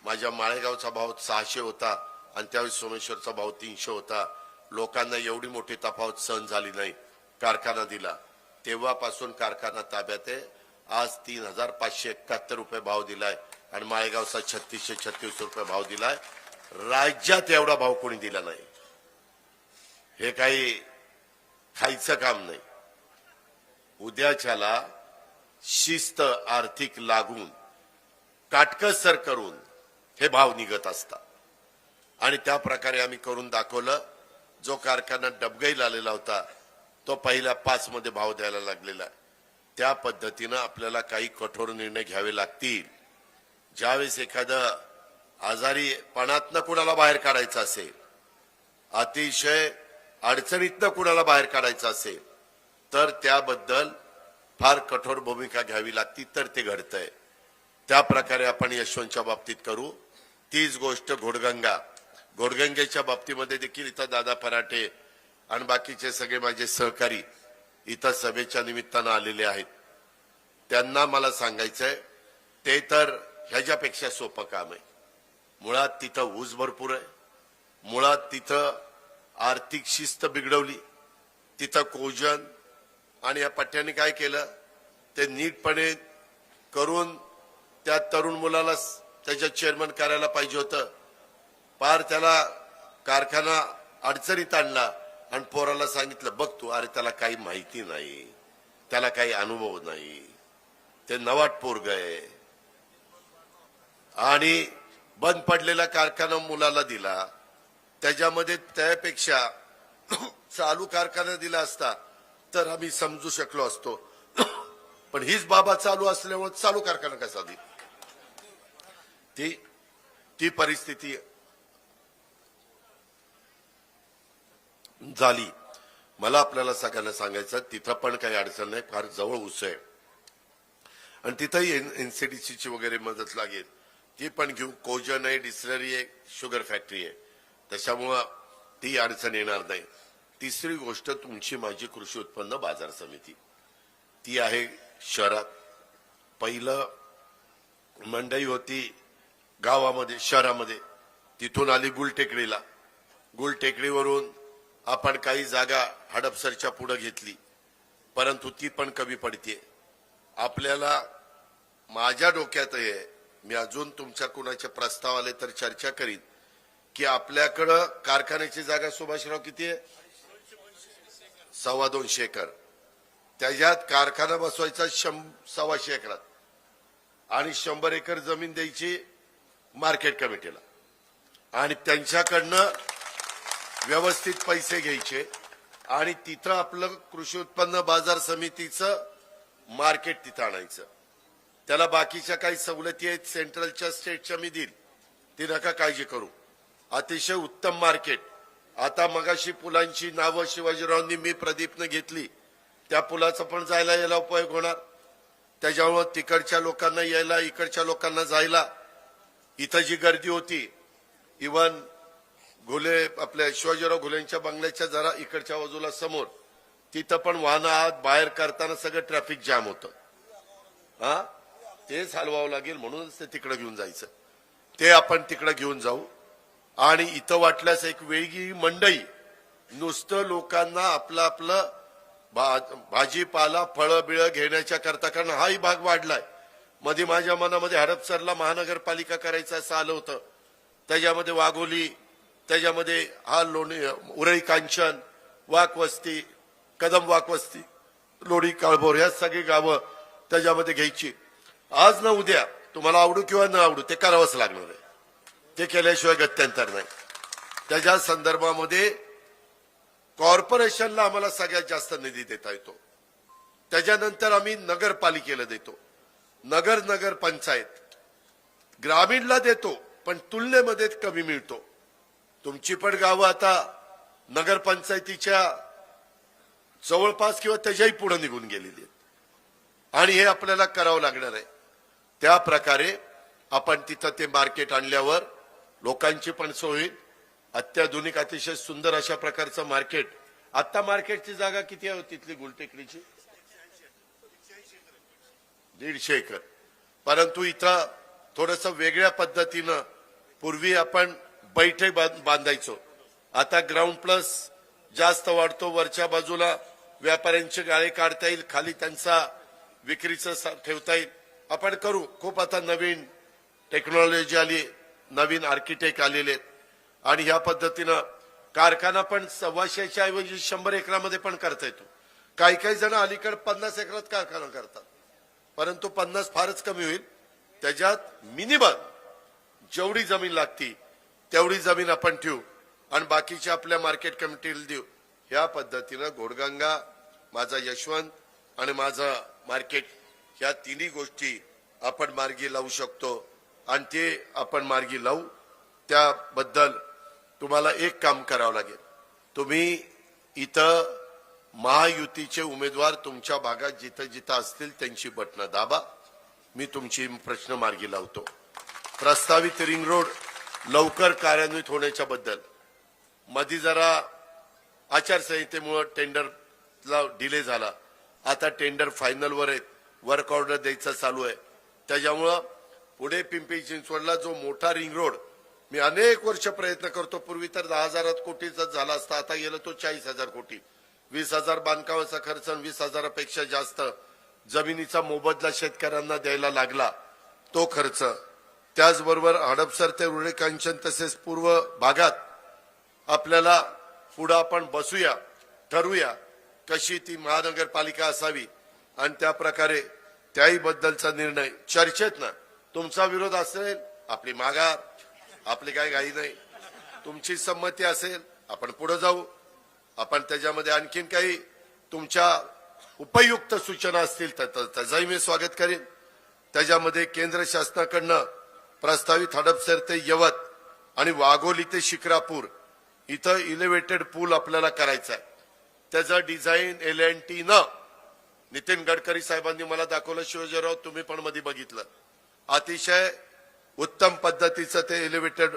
S1: माझ्या माळेगावचा भाव 600 होता आणि त्यावेळेस सोमेश्वरचा भाव 300 होता. लोकांना एवढी मोठी तफावत सहन झाली नाही. कारखाना दिला. तेव्हापासून कारखाना ताब्यात आहे. आज 3571 रुपये भाव दिलाय आणि माळेगावचा 3636 रुपये भाव दिलाय. राज्यात एवढा भाव कोणी दिला नाही. हे काही खायचं काम नाही. उद्याच्याला शिस्त आर्थिक लागून काटकसर करून हे भाव निघत असतात आणि त्या प्रकारे आम्ही करून दाखवलं. जो कारखाना डबगईला आलेला होता तो पहिल्या 5 मध्ये भाव द्यायला लागलेला आहे. त्या पद्धतीनं आपल्याला काही कठोर निर्णय घ्यावे लागतील. ज्यावेळेस एखादं आजारीपणातनं कुणाला बाहेर काढायचं असेल, अतिशय अडचणीतनं कुणाला बाहेर काढायचं असेल, तर त्याबद्दल फार कठोर भूमिका घ्यावी लागती. तर ते घडतंय. त्या प्रकारे आपण यशवंतच्या बाबतीत करू. तीच गोष्ट घोडगंगेच्या बाबतीमध्ये देखील इथं दादा पराठे आणि बाकीचे सगळे माझे सहकारी इथं सभेच्या निमित्तानं आलेले आहेत. त्यांना मला सांगायचंय, ते तर ह्याच्यापेक्षा सोपं काम आहे. मुळात तिथं ऊस भरपूर आहे. मुळात तिथं आर्थिक शिस्त बिघडवली. तिथं कोजन आणि या पट्ट्याने काय केलं, ते नीटपणे करून त्या तरुण मुलाला त्याच्यात चेअरमन करायला पाहिजे होतं. पार त्याला कारखाना अडचणीत आणला आणि पोराला सांगितलं, बघ तू, अरे त्याला काही माहिती नाही, त्याला काही अनुभव नाही, ते नवाट पोरग आहे. आणि बंद पडलेला कारखाना मुलाला दिला. त्याच्यामध्ये त्यापेक्षा चालू कारखाना दिला असता तर आम्ही समजू शकलो असतो. पण हीच बाबा चालू असल्यामुळे चालू कारखाना कसा दिला, ती परिस्थिती झाली. मला आपल्याला सगळ्यांना सांगायचं, तिथं पण काही अडचण नाही, फार जवळ ऊस आहे आणि तिथंही एनसीडीसी वगैरे मदत लागेल, ती पण घेऊ. कोजन आहे, डिस्टिलरी आहे, शुगर फॅक्टरी आहे, त्याच्यामुळं ती अडचण येणार नाही. तिसरी गोष्ट, तुमची माझी कृषी उत्पन्न बाजार समिती ती आहे शहरात. पहिलं मंडई होती गावामध्ये, शहरामध्ये, तिथून आली गुलटेकडीला. गुलटेकडीवरून आपण काही जागा हडपसरच्या पुढे घेतली, परंतु ती पण कमी पडते आपल्याला. माझ्या डोक्यात आहे, मी अजून तुमच्या कुणाचे प्रस्ताव आले तर चर्चा करीन, की आपल्याकडं कारखान्याची जागा सुभाषराव किती आहे? 250 एकर. त्याच्यात कारखाना बसवायचा 125 एकरात आणि 100 एकर जमीन द्यायची मार्केट कमिटीला आणि त्यांच्याकडनं व्यवस्थित पैसे घ्यायचे आणि तिथं आपलं कृषी उत्पन्न बाजार समितीचं मार्केट तिथं आणायचं. त्याला बाकीच्या काही सवलती आहेत सेंट्रलच्या, स्टेटच्या, मी देईल, ती नका काळजी करू. अतिशय उत्तम मार्केट. आता मगाशी पुलांची नावं शिवाजीरावांनी, मी प्रदीपनं घेतली, त्या पुलाचा पण जायला यायला उपयोग होणार. त्याच्यामुळे तिकडच्या लोकांना यायला, इकडच्या लोकांना जायला. इथं जी गर्दी होती, इवन घुले, आपल्या शिवाजीराव घुलेंच्या बंगल्याच्या जरा इकडच्या बाजूला समोर, तिथं पण वाहनं आत बाहेर करताना सगळं ट्रॅफिक जाम होतं. तेच हलवावं लागेल, म्हणूनच ते तिकडे घेऊन जायचं. ते आपण तिकडे घेऊन जाऊ. आणि इथं वाटल्यास एक वेगळी मंडई, नुसतं लोकांना आपलं आपलं भाजीपाला, फळं बिळं घेण्याच्या करता, कारण हाही भाग वाढलाय. मध्ये माझ्या मनामध्ये हडपसरला महानगरपालिका करायचं असं आलं होतं. त्याच्यामध्ये वाघोली, त्याच्यामध्ये हा लोणी, उरळी कांचन, वाकवस्ती, कदम वाकवस्ती, लोणी काळभोर, ह्या सगळी गावं त्याच्यामध्ये घ्यायची. आज ना उद्या, तुम्हाला आवडू किंवा न आवडू, ते करावंच लागणार आहे. ते केल्याशिवाय गत्यंतर नाही. त्याच्या संदर्भामध्ये कॉर्पोरेशनला आम्हाला सगळ्यात जास्त निधी देता येतो. त्याच्यानंतर आम्ही नगरपालिकेला देतो, नगर पंचायत, ग्रामीणला देतो, पण तुलनेमध्ये कमी मिळतो. तुमची पण गावं आता नगरपंचायतीच्या जवळपास किंवा त्याच्याही पुढे निघून गेलेली आहेत आणि हे आपल्याला करावं लागणार आहे. त्या प्रकारे आपण तिथं ते मार्केट आणल्यावर लोकांची पण सोय होईल. अत्याधुनिक, अतिशय सुंदर अशा प्रकारचं मार्केट. आता मार्केटची जागा किती आहे तिथली गुलटेकडीची? 150 एकर. परंतु इथं थोडस वेगळ्या पद्धतीनं, पूर्वी आपण बैठे बांधायचो, आता ग्राउंड प्लस जास्त वाढतो. वरच्या बाजूला व्यापाऱ्यांचे गाळे काढता येईल, खाली त्यांचा विक्रीचं ठेवता येईल. आपण करू. खूप आता नवीन टेक्नॉलॉजी आली, नवीन आर्किटेक्ट आलेले आहेत आणि ह्या पद्धतीनं कारखाना पण 250च्या ऐवजी 100 एकरामध्ये पण करता येतो. काही काही जण अलीकडे 50 एकरात कारखाना करतात, परंतु 50 फारच कमी होईल. त्याच्यात मिनिमम जेवढी जमीन लागती तेवढी जमीन आपण ठेवू आणि बाकीच्या आपल्या मार्केट कमिटीला देऊ. ह्या पद्धतीनं घोडगंगा, माझा यशवंत आणि माझा मार्केट, ह्या तिन्ही गोष्टी आपण मार्गी लावू शकतो आणि ते आपण मार्गी लावू. त्याबद्दल तुम्हाला एक काम करावं लागेल. तुम्ही इथं महायुतीचे उमेदवार तुमच्या भागात जिथं जिथं असतील त्यांची बटणं दाबा. मी तुमची प्रश्न मार्गी लावतो. प्रस्तावित रिंग रोड लवकर कार्यान्वित होण्याच्या बद्दल मध्ये जरा आचारसंहितेमुळे टेंडरला डिले झाला. आता टेंडर फायनलवर आहेत, वर्क ऑर्डर द्यायचा चालू आहे. त्याच्यामुळं पुढे पिंपरी चिंचवडला जो मोठा रिंग रोड मी अनेक वर्ष प्रयत्न करतो. पूर्वी तर 10,000 कोटीचा झाला असता, आता गेलं तो 40,000 कोटी. 20,000 बांधकामाचा खर्च आणि 20,000पेक्षा जास्त जमिनीचा मोबदला शेतकऱ्यांना द्यायला लागला. तो खर्च त्याचबरोबर हडपसर ते उरळी कांचन तसेच पूर्व भागात आपल्याला पुढे आपण बसूया, ठरवूया कशी ती महानगरपालिका असावी आणि त्या प्रकारे त्याही बद्दलचा निर्णय चर्चेत ना. तुमचा विरोध असेल आपली माघार, आपली काही घाई नाही. तुमची संमती असेल आपण पुढे जाऊ. आपण त्याच्यामध्ये आणखीन काही तुमच्या उपयुक्त सूचना असतील तर त्याचंही मी स्वागत करेन. त्याच्यामध्ये केंद्र शासनाकडनं प्रस्तावित हडपसर ते यवत आणि वाघोली ते शिक्रापूर इथं इलेव्हेटेड पूल आपल्याला करायचा आहे. त्याचं डिझाईन L&T न नितीन गडकरी साहेबांनी मला दाखवलं. शिवाजीराव तुम्ही पण मध्ये बघितलं. अतिशय उत्तम पद्धतीचं ते एलिव्हेटेड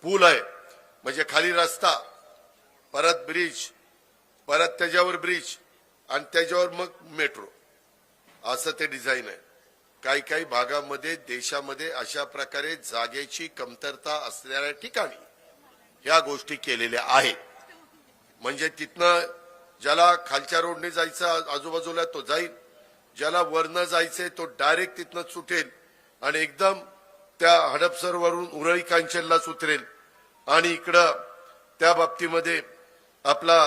S1: पूल आहे. म्हणजे खाली रस्ता, परत ब्रिज, परत त्याच्यावर ब्रिज आणि त्याच्यावर मग मेट्रो, असं ते डिझाईन आहे. काही काही भागामध्ये देशामध्ये अशा प्रकारे जागेची कमतरता असलेल्या ठिकाणी ह्या गोष्टी केलेल्या आहेत. म्हणजे तिथनं ज्याला खालच्या रोडने जायचं आजूबाजूला तो जाईल, ज्याला वरनं जायचंय तो डायरेक्ट तिथनं सुटेल आणि एकदम त्या हडपसर वरून उरळी कांचनलाच उतरेल. आणि इकडं त्या बाबतीमध्ये आपला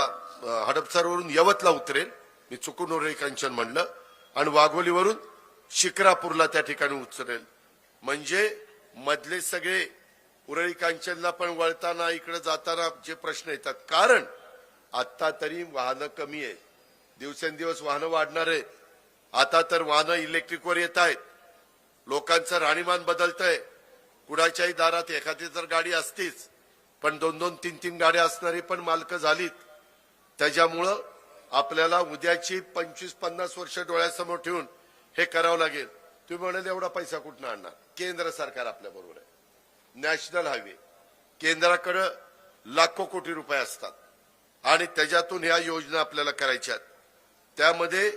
S1: हडपसरवरून यवतला उतरेल, मी चुकून उरळी कांचन म्हणलं, आणि वाघोलीवरून शिक्रापूरला त्या ठिकाणी उतरेल. म्हणजे मधले सगळे उरळी कांचनला पण वळताना इकडे जाताना जे प्रश्न येतात, कारण आता तरी वाहनं कमी आहे, दिवसेंदिवस वाहनं वाढणार आहे. आता तर वाहनं इलेक्ट्रिकवर येत आहेत. लोकांचं राहणीमान बदलतंय. कुणाच्याही दारात एखादी तर गाडी असतीच, पण 2-2, 3-3 गाड्या असणारी पण मालकं झालीत. त्याच्यामुळं आपल्याला उद्याची 25-50 वर्ष डोळ्यासमोर ठेवून हे करावं लागेल. तुम्ही म्हणाले एवढा पैसा कुठून आणणार? केंद्र सरकार आपल्या बरोबर आहे. नॅशनल हायवे केंद्राकडे लाखो कोटी रुपये असतात आणि त्याच्यातून ह्या योजना आपल्याला करायच्यात. त्यामध्ये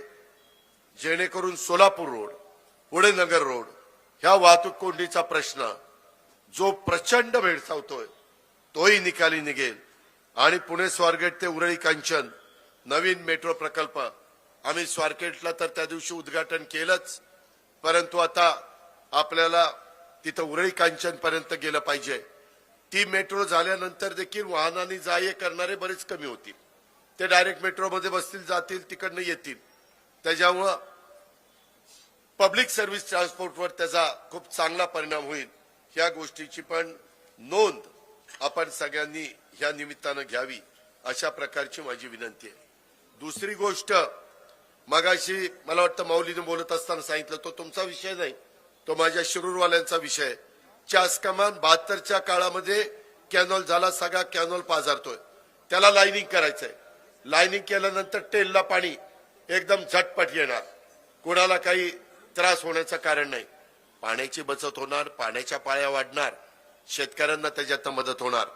S1: जेणेकरून सोलापूर रोड, पुणे नगर रोड ह्या वाहतूक कोंडीचा प्रश्न जो प्रचंड भेडसावतोय तोही निकाली निघेल. आणि पुणे स्वारगेट ते उरळी कांचन नवीन मेट्रो प्रकल्प आम्ही स्वारगेटला तर त्या दिवशी उद्घाटन केलंच, परंतु आता आपल्याला तिथं उरळी कांचन पर्यंत गेलं पाहिजे. ती मेट्रो झाल्यानंतर देखील वाहनांनी जा ये करणारे बरेच कमी होतील. ते डायरेक्ट मेट्रोमध्ये बसतील, जातील, तिकडनं येतील. त्याच्यामुळं पब्लिक सर्व्हिस ट्रान्सपोर्टवर त्याचा खूप चांगला परिणाम होईल. ह्या गोष्टीची पण नोंद आपण सगळ्यांनी ह्या निमित्तानं घ्यावी, अशा प्रकारची माझी विनंती आहे. दुसरी गोष्ट, मगाशी मला वाटतं माऊलीने बोलत असताना सांगितलं, तो तुमचा विषय नाही, तो माझ्या शिरूरवाल्यांचा विषय आहे. चासकमान 72च्या काळामध्ये कॅनॉल झाला, सगळा कॅनॉल पाझरतोय. त्याला लाईनिंग करायचंय. लाईनिंग केल्यानंतर टेलला पाणी एकदम झटपट येणार, कोणाला काही त्रास होण्याचं कारण नाही. पाण्याची बचत होणार, पाण्याच्या पाळ्या वाढणार, शेतकऱ्यांना त्याच्यात मदत होणार.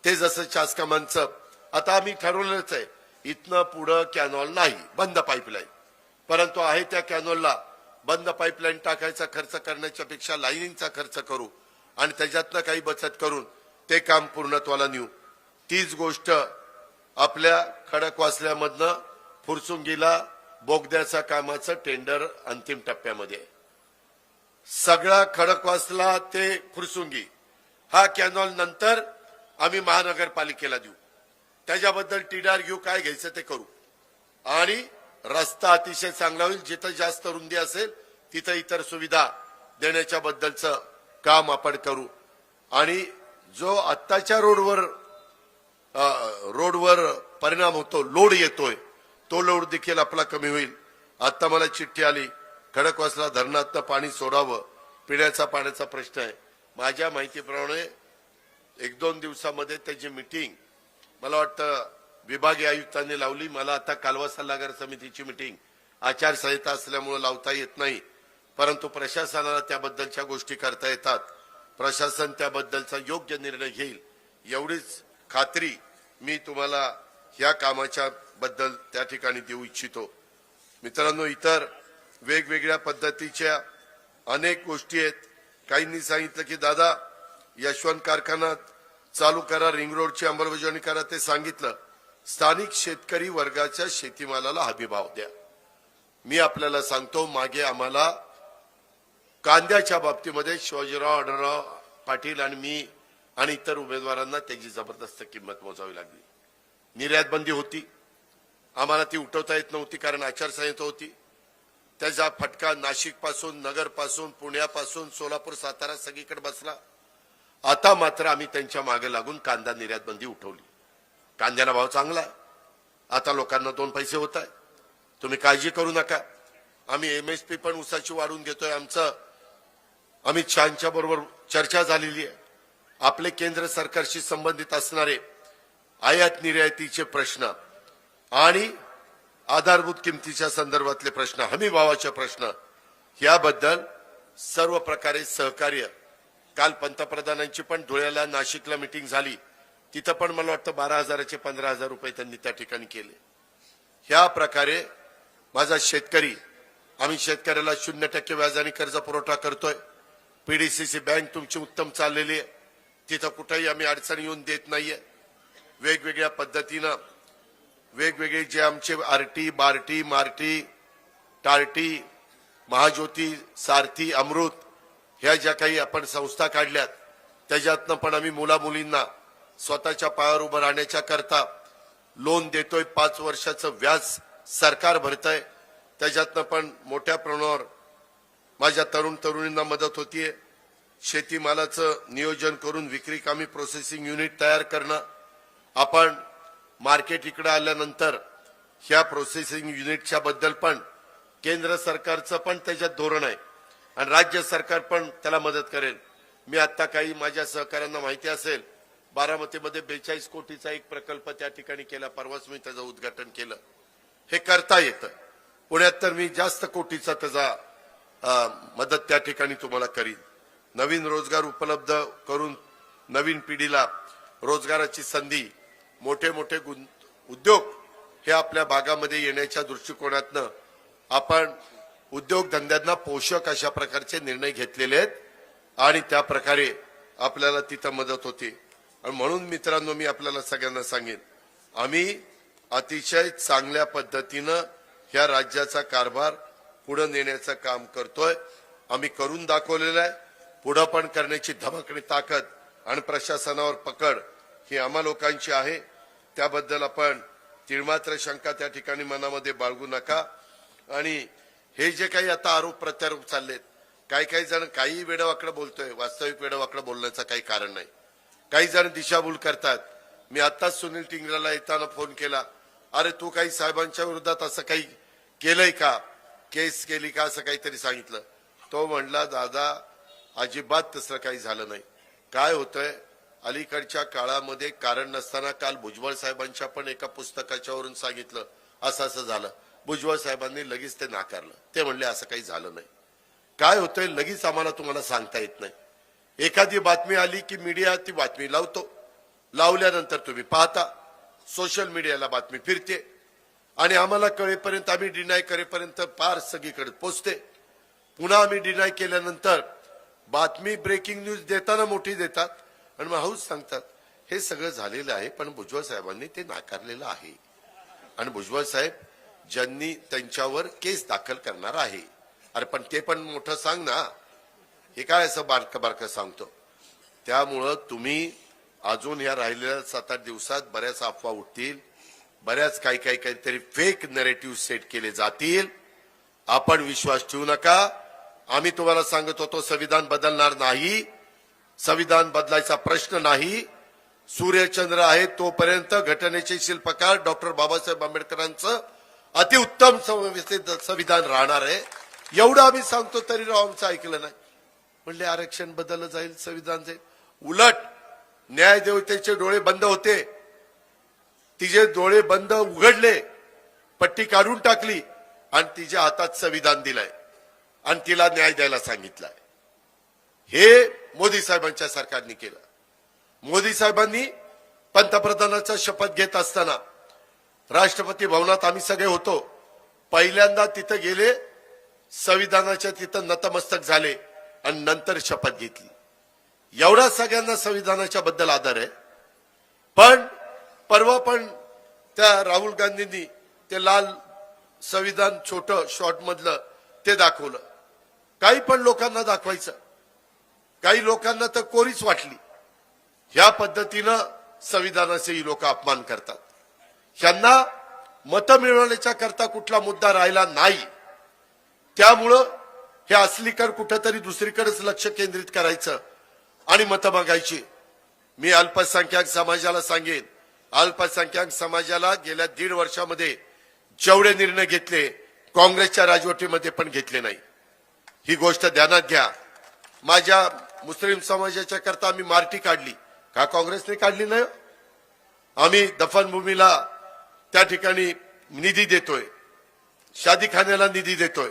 S1: ते जसं चासकमानचं आता आम्ही ठरवलंच आहे, इथनं पुढं कॅनॉल नाही, बंद पाईपलाईन. परंतु आहे त्या कॅनॉलला बंद पाईपलाईन टाकायचा खर्च करण्याच्या पेक्षा लाईनिंगचा खर्च करू आणि त्याच्यातनं काही बचत करून ते काम पूर्णत्वाला नेऊ. तीच गोष्ट आपल्या खडकवासल्यामधनं फुरसुंगीला बोगद्याच्या कामाचं टेंडर अंतिम टप्प्यामध्ये आहे. सगळा खडकवासला ते फुरसुंगी हा कॅनॉल नंतर आम्ही महानगरपालिकेला देऊ. त्याच्याबद्दल टीडार घेऊ, काय घ्यायचं ते करू. आणि रस्ता अतिशय चांगला होईल. जिथं जास्त रुंदी असेल तिथं इतर सुविधा देण्याच्या बद्दलचं काम आपण करू. आणि जो आत्ताच्या रोडवर परिणाम होतो, लोड येतोय, तो लोड देखील आपला कमी होईल. आता मला चिठ्ठी आली, खडकवासला धरणातनं पाणी सोडावं, पिण्याचा पाण्याचा प्रश्न आहे. माझ्या माहितीप्रमाणे 1-2 दिवसामध्ये त्याची मीटिंग मला वाटतं विभागीय आयुक्तांनी लावली. मला आता कालवा सल्लागार समितीची मीटिंग आचारसंहिता असल्यामुळे लावता येत नाही, परंतु प्रशासनाला त्याबद्दलच्या गोष्टी करता येतात. प्रशासन त्याबद्दलचा योग्य निर्णय घेईल, एवढीच खात्री मी तुम्हाला ह्या कामाच्या बद्दल त्या ठिकाणी देऊ इच्छितो. मित्रांनो, इतर वेगवेगळ्या पद्धतीच्या अनेक गोष्टी आहेत. काहींनी सांगितलं की दादा यशवंत कारखाना चालू करा, रिंग रोडची अंमलबजावणी करा. ते सांगितलं, स्थानिक शेतकरी वर्गाच्या शेतीमालाला हमीभाव द्या. मी आपल्याला सांगतो, मागे आम्हाला कांद्याच्या बाबतीमध्ये शिवाजीराव आढळराव पाटील आणि मी आणि इतर उमेदवारांना त्याची जबरदस्त किंमत मोजावी लागली. निर्यात बंदी होती, आम्हाला ती उठवता येत नव्हती कारण आचारसंहिता होती. त्याचा फटका नाशिक पासून, नगर पासून, पुण्यापासून, सोलापूर, सातारा सगळीकडे बसला. आता मात्र आम्ही त्यांच्या मागे लागून कांदा निर्यात बंदी उठवली. कांद्याला भाव चांगला आहे, आता लोकांना 2 पैसे होत आहे. तुम्ही काळजी करू नका. आम्ही MSP पण ऊसाची वाढवून घेतोय. आमचं अमित शहांच्या बरोबर चर्चा झालेली आहे. आपले केंद्र सरकारशी संबंधित असणारे आयात निर्यातीचे प्रश्न आणि आधारभूत किमतीच्या संदर्भातले प्रश्न, हमी भावाचे प्रश्न, याबद्दल सर्व प्रकारे सहकार्य. काल पंतप्रधानांची पण धुळ्याला, नाशिकला मीटिंग झाली. तिथं पण मला वाटतं 12,000चे 15,000 रुपये त्यांनी त्या ठिकाणी केले. ह्या प्रकारे माझा शेतकरी, आम्ही शेतकऱ्याला 0% व्याजाने कर्ज पुरवठा करतोय. PDCC बँक तुमची उत्तम चाललेली आहे, तिथं कुठेही आम्ही अडचण येऊन देत नाहीये. वेगवेगळ्या पद्धतीनं वेगवेगळे जे आमचे आरटी, बार्टी, मार्टी, टार्टी, महाज्योती, सारथी, अमृत, ह्या ज्या काही आपण संस्था काढल्यात त्याच्यातनं पण आम्ही मुला मुलींना स्वतःच्या पायावर उभं राहण्याच्या करता लोन देतोय. 5 वर्षाचं व्याज सरकार भरतंय. त्याच्यातनं पण मोठ्या प्रमाणावर माझ्या तरुण तरुणींना मदत होतीये. शेतीमालाचं नियोजन करून विक्री कामी प्रोसेसिंग युनिट तयार करणं. आपण मार्केट इकडे आल्यानंतर ह्या प्रोसेसिंग युनिटच्या बद्दल पण केंद्र सरकारचं पण त्याच्यात धोरण आहे आणि राज्य सरकार पण त्याला मदत करेल. मी आता काही माझ्या सहकाऱ्यांना माहिती असेल, बारामतीमध्ये 42 कोटीचा एक प्रकल्प त्या ठिकाणी केला. परवाच मी त्याचं उद्घाटन केलं. हे करता येतं. पुण्यात तर मी जास्त कोटीचा त्याचा मदत त्या ठिकाणी तुम्हाला करीन. नवीन रोजगार उपलब्ध करून नवीन पिढीला रोजगाराची संधी, मोठे मोठे उद्योग हे आपल्या भागामध्ये येण्याच्या दृष्टिकोनातनं आपण उद्योगधंद्यांना पोषक अशा प्रकारचे निर्णय घेतलेले आहेत आणि त्या प्रकारे आपल्याला तिथं मदत होते. आणि म्हणून मित्रांनो, मी आपल्याला सगळ्यांना सांगेन, आम्ही अतिशय चांगल्या पद्धतीनं ह्या राज्याचा कारभार पुढे नेण्याचं काम करतोय. आम्ही करून दाखवलेलं आहे. पुढे पण करण्याची धमक आणि ताकद आणि प्रशासनावर पकड ही आम्हा लोकांची आहे. त्याबद्दल आपण तिळमात्र शंका त्या ठिकाणी मनामध्ये बाळगू नका. आणि हे जे काही आता आरोप प्रत्यारोप चाललेत, काही जण काही वेडवाकडं बोलतोय, वास्तविक वेडवाकडं बोलण्याचं काही कारण नाही. काही जण दिशाभूल करतात. मी आताच सुनील टिंगराला येताना फोन केला, अरे तू काही साहेबांच्या विरोधात असं काही केलंय का, केस केली का, असं काहीतरी सांगितलं. तो म्हणला, दादा अजिबात तसं काही झालं नाही. काय होतंय, अलीकडच्या काळामध्ये कारण नसताना काल भुजबळ साहेबांच्या पण एका पुस्तकाच्यावरून सांगितलं असं असं झालं. भुजबळ साहेबांनी लगेच ते नाकारलं. ते म्हणले असं काही झालं नाही. काय होतंय लगेच आम्हाला तुम्हाला सांगता येत नाही. एखादी बातमी आली की मीडिया ती बातमी लावतो. लावल्यानंतर तुम्ही पाहता सोशल मीडियाला बातमी फिरते आणि आम्हाला कळेपर्यंत, आम्ही डिनाय करेपर्यंत पार सगळीकडे पोचते. पुन्हा आम्ही डिनाय केल्यानंतर बातमी ब्रेकिंग न्यूज देताना मोठी देतात आणि मग हाऊस सांगतात. हे सगळं झालेलं आहे, पण भुजबळ साहेबांनी ते नाकारलेलं आहे आणि भुजबळ साहेब ज्यांनी त्यांच्यावर केस दाखल करणार आहे. अरे पण ते पण मोठं सांग ना, हे काय असं बारकं बारकं सांगतो. त्यामुळं तुम्ही अजून या राहिलेल्या 7-8 दिवसात बऱ्याच अफवा उठतील, बऱ्याच काहीतरी फेक नरेटिव्ह सेट केले जातील. आपण विश्वास ठेवू नका. आम्ही तुम्हाला सांगत होतो संविधान बदलणार नाही, संविधान बदलायचा प्रश्न नाही. सूर्यचंद्र आहे तोपर्यंत घटनेचे शिल्पकार डॉक्टर बाबासाहेब आंबेडकरांचं अतिउत्तम संविधान राहणार आहे. एवढं आम्ही सांगतो तरी राव आमचं ऐकलं नाही. म्हणले आरक्षण बदललं जाईल, संविधान जाईल. उलट न्यायदेवतेचे डोळे बंद होते, तिचे डोळे बंद उघडले, पट्टी काढून टाकली आणि तिच्या हातात संविधान दिलंय आणि तिला न्याय द्यायला सांगितलंय. हे मोदी साहेबांच्या सरकारने केलं. मोदी साहेबांनी पंतप्रधानाचा शपथ घेत असताना राष्ट्रपती भवनात आम्ही सगळे होतो. पहिल्यांदा तिथं गेले, संविधानाच्या तिथं नतमस्तक झाले आणि नंतर शपथ घेतली. एवढा सगळ्यांना संविधानाच्या बद्दल आदर आहे. पण परवा पण त्या राहुल गांधींनी ते लाल संविधान छोटं शॉर्ट मधलं ते दाखवलं. काही पण लोकांना दाखवायचं, काही लोकांना तर कोरीच वाटली. ह्या पद्धतीनं संविधानाचे लोक अपमान करतात. यांना मतं मिळवण्याच्या करता कुठला मुद्दा राहिला नाही. त्यामुळं हे असलीकर कुठंतरी दुसरीकडेच लक्ष केंद्रित करायचं आणि मतं मागायची. मी अल्पसंख्याक समाजाला सांगेन, अल्पसंख्याक समाजाला गेल्या 1.5 वर्षामध्ये जेवढे निर्णय घेतले काँग्रेसच्या राजवटीमध्ये पण घेतले नाही. ही गोष्ट ध्यानात घ्या. माझ्या मुस्लिम समाजाच्या करता आम्ही मार्टी काढली का? काँग्रेसने काढली नाही. आम्ही दफनभूमीला त्या ठिकाणी निधी देतोय, शादीखान्याला निधी देतोय,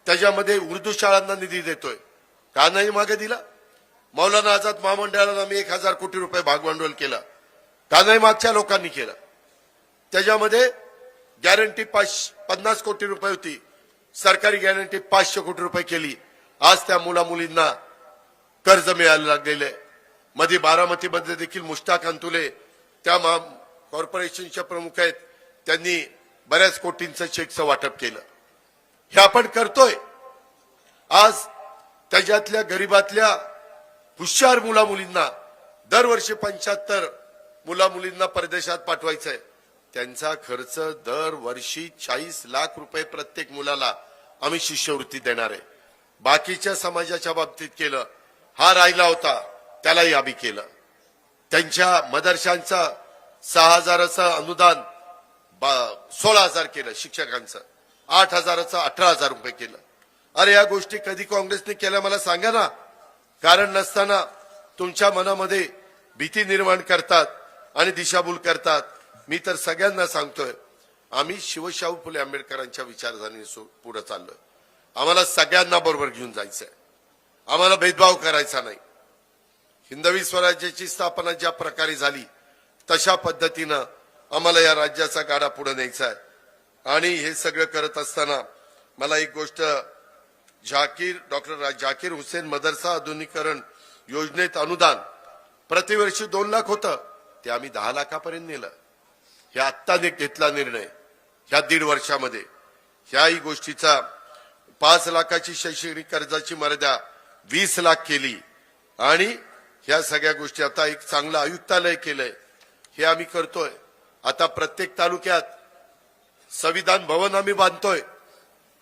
S1: त्याच्यामध्ये उर्दू शाळांना निधी देतोय. का नाही मागे दिला? मौलाना आझाद महामंडळाला आम्ही 1000 कोटी रुपये भागभांडवल केलं. का नाही मागच्या लोकांनी केलं? त्याच्यामध्ये गॅरंटी 50 कोटी रुपये होती, सरकारी गॅरंटी 500 कोटी रुपये केली. आज त्या मुलामुलींना कर्ज मिळायला लागलेले. मध्ये बारामतीमध्ये देखील मुश्ताक अंतुले त्या कॉर्पोरेशनचे प्रमुख आहेत, त्यांनी बऱ्याच कोटींचं चेकचं वाटप केलं. हे आपण करतोय. आज त्याच्यातल्या गरीबातल्या हुशार मुलामुलींना दरवर्षी 75 मुलामुलींना परदेशात पाठवायचंय. त्यांचा खर्च दरवर्षी 40 लाख रुपये प्रत्येक मुलाला आम्ही शिष्यवृत्ती देणार आहे. बाकीच्या समाजाच्या बाबतीत केलं, हा राहिला होता त्यालाही आम्ही केलं. त्यांच्या मदरशांचा 6,000चं अनुदान 16,000 केलं, शिक्षकांचं 8,000चं 18,000 रुपये केलं. अरे या गोष्टी कधी काँग्रेसने केल्या मला सांगा ना. कारण नसताना तुमच्या मनामध्ये भीती निर्माण करतात आणि दिशाभूल करतात. मी तर सगळ्यांना सांगतोय, आम्ही शिवशाहू फुले आंबेडकरांच्या विचारधारेने पुढे चाललोय. आम्हाला सगळ्यांना बरोबर घेऊन जायचंय. आम्हाला भेदभाव करायचा नाही. हिंदवी स्वराज्याची स्थापना ज्या प्रकारे झाली तशा पद्धतीनं आम्हाला या राज्याचा गाडा पुढे न्यायचा आहे. आणि हे सगळं करत असताना मला एक गोष्ट, डॉक्टर झाकीर हुसेन मदरसा आधुनिकीकरण योजनेत अनुदान प्रतिवर्षी 2 लाख होतं, ते आम्ही 10 लाखापर्यंत नेलं. हे आत्ता घेतला निर्णय ह्या 1.5 वर्षामध्ये. ह्याही गोष्टीचा 5 लाखाची शैक्षणिक कर्जाची मर्यादा 20 लाख केली. आणि ह्या सगळ्या गोष्टी आता एक चांगलं आयुक्तालय केलंय, हे आम्ही करतोय. आता प्रत्येक तालुक्यात संविधान भवन आम्ही बांधतोय,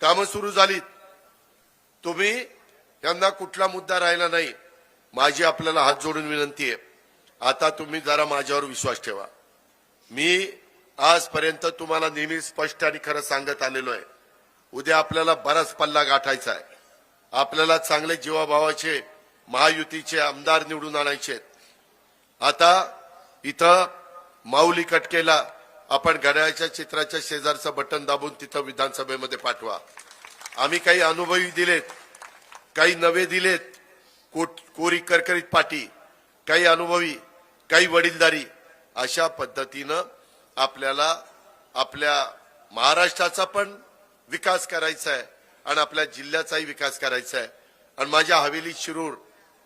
S1: कामं सुरू झालीत. तुम्ही यांना कुठला मुद्दा राहिला नाही. माझी आपल्याला हात जोडून विनंती आहे, आता तुम्ही जरा माझ्यावर विश्वास ठेवा. मी आजपर्यंत तुम्हाला नेहमी स्पष्ट आणि खरं सांगत आलेलो आहे. उद्या आपल्याला बराच पल्ला गाठायचा आहे. आपल्याला चांगले जीवाभावाचे महायुतीचे आमदार निवडून आणायचे. आता इथं माऊली कटकेला आपण घड्याळाच्या चित्राच्या शेजारचं बटन दाबून तिथं विधानसभेमध्ये पाठवा. आम्ही काही अनुभवी दिलेत, काही नवे दिलेत, कोरी करकरीत पाटी, काही अनुभवी, काही वडीलधारी. अशा पद्धतीनं आपल्याला आपल्या महाराष्ट्राचा पण विकास करायचा आहे आणि आपल्या जिल्ह्याचाही विकास करायचा आहे. आणि माझ्या हवेली शिरूर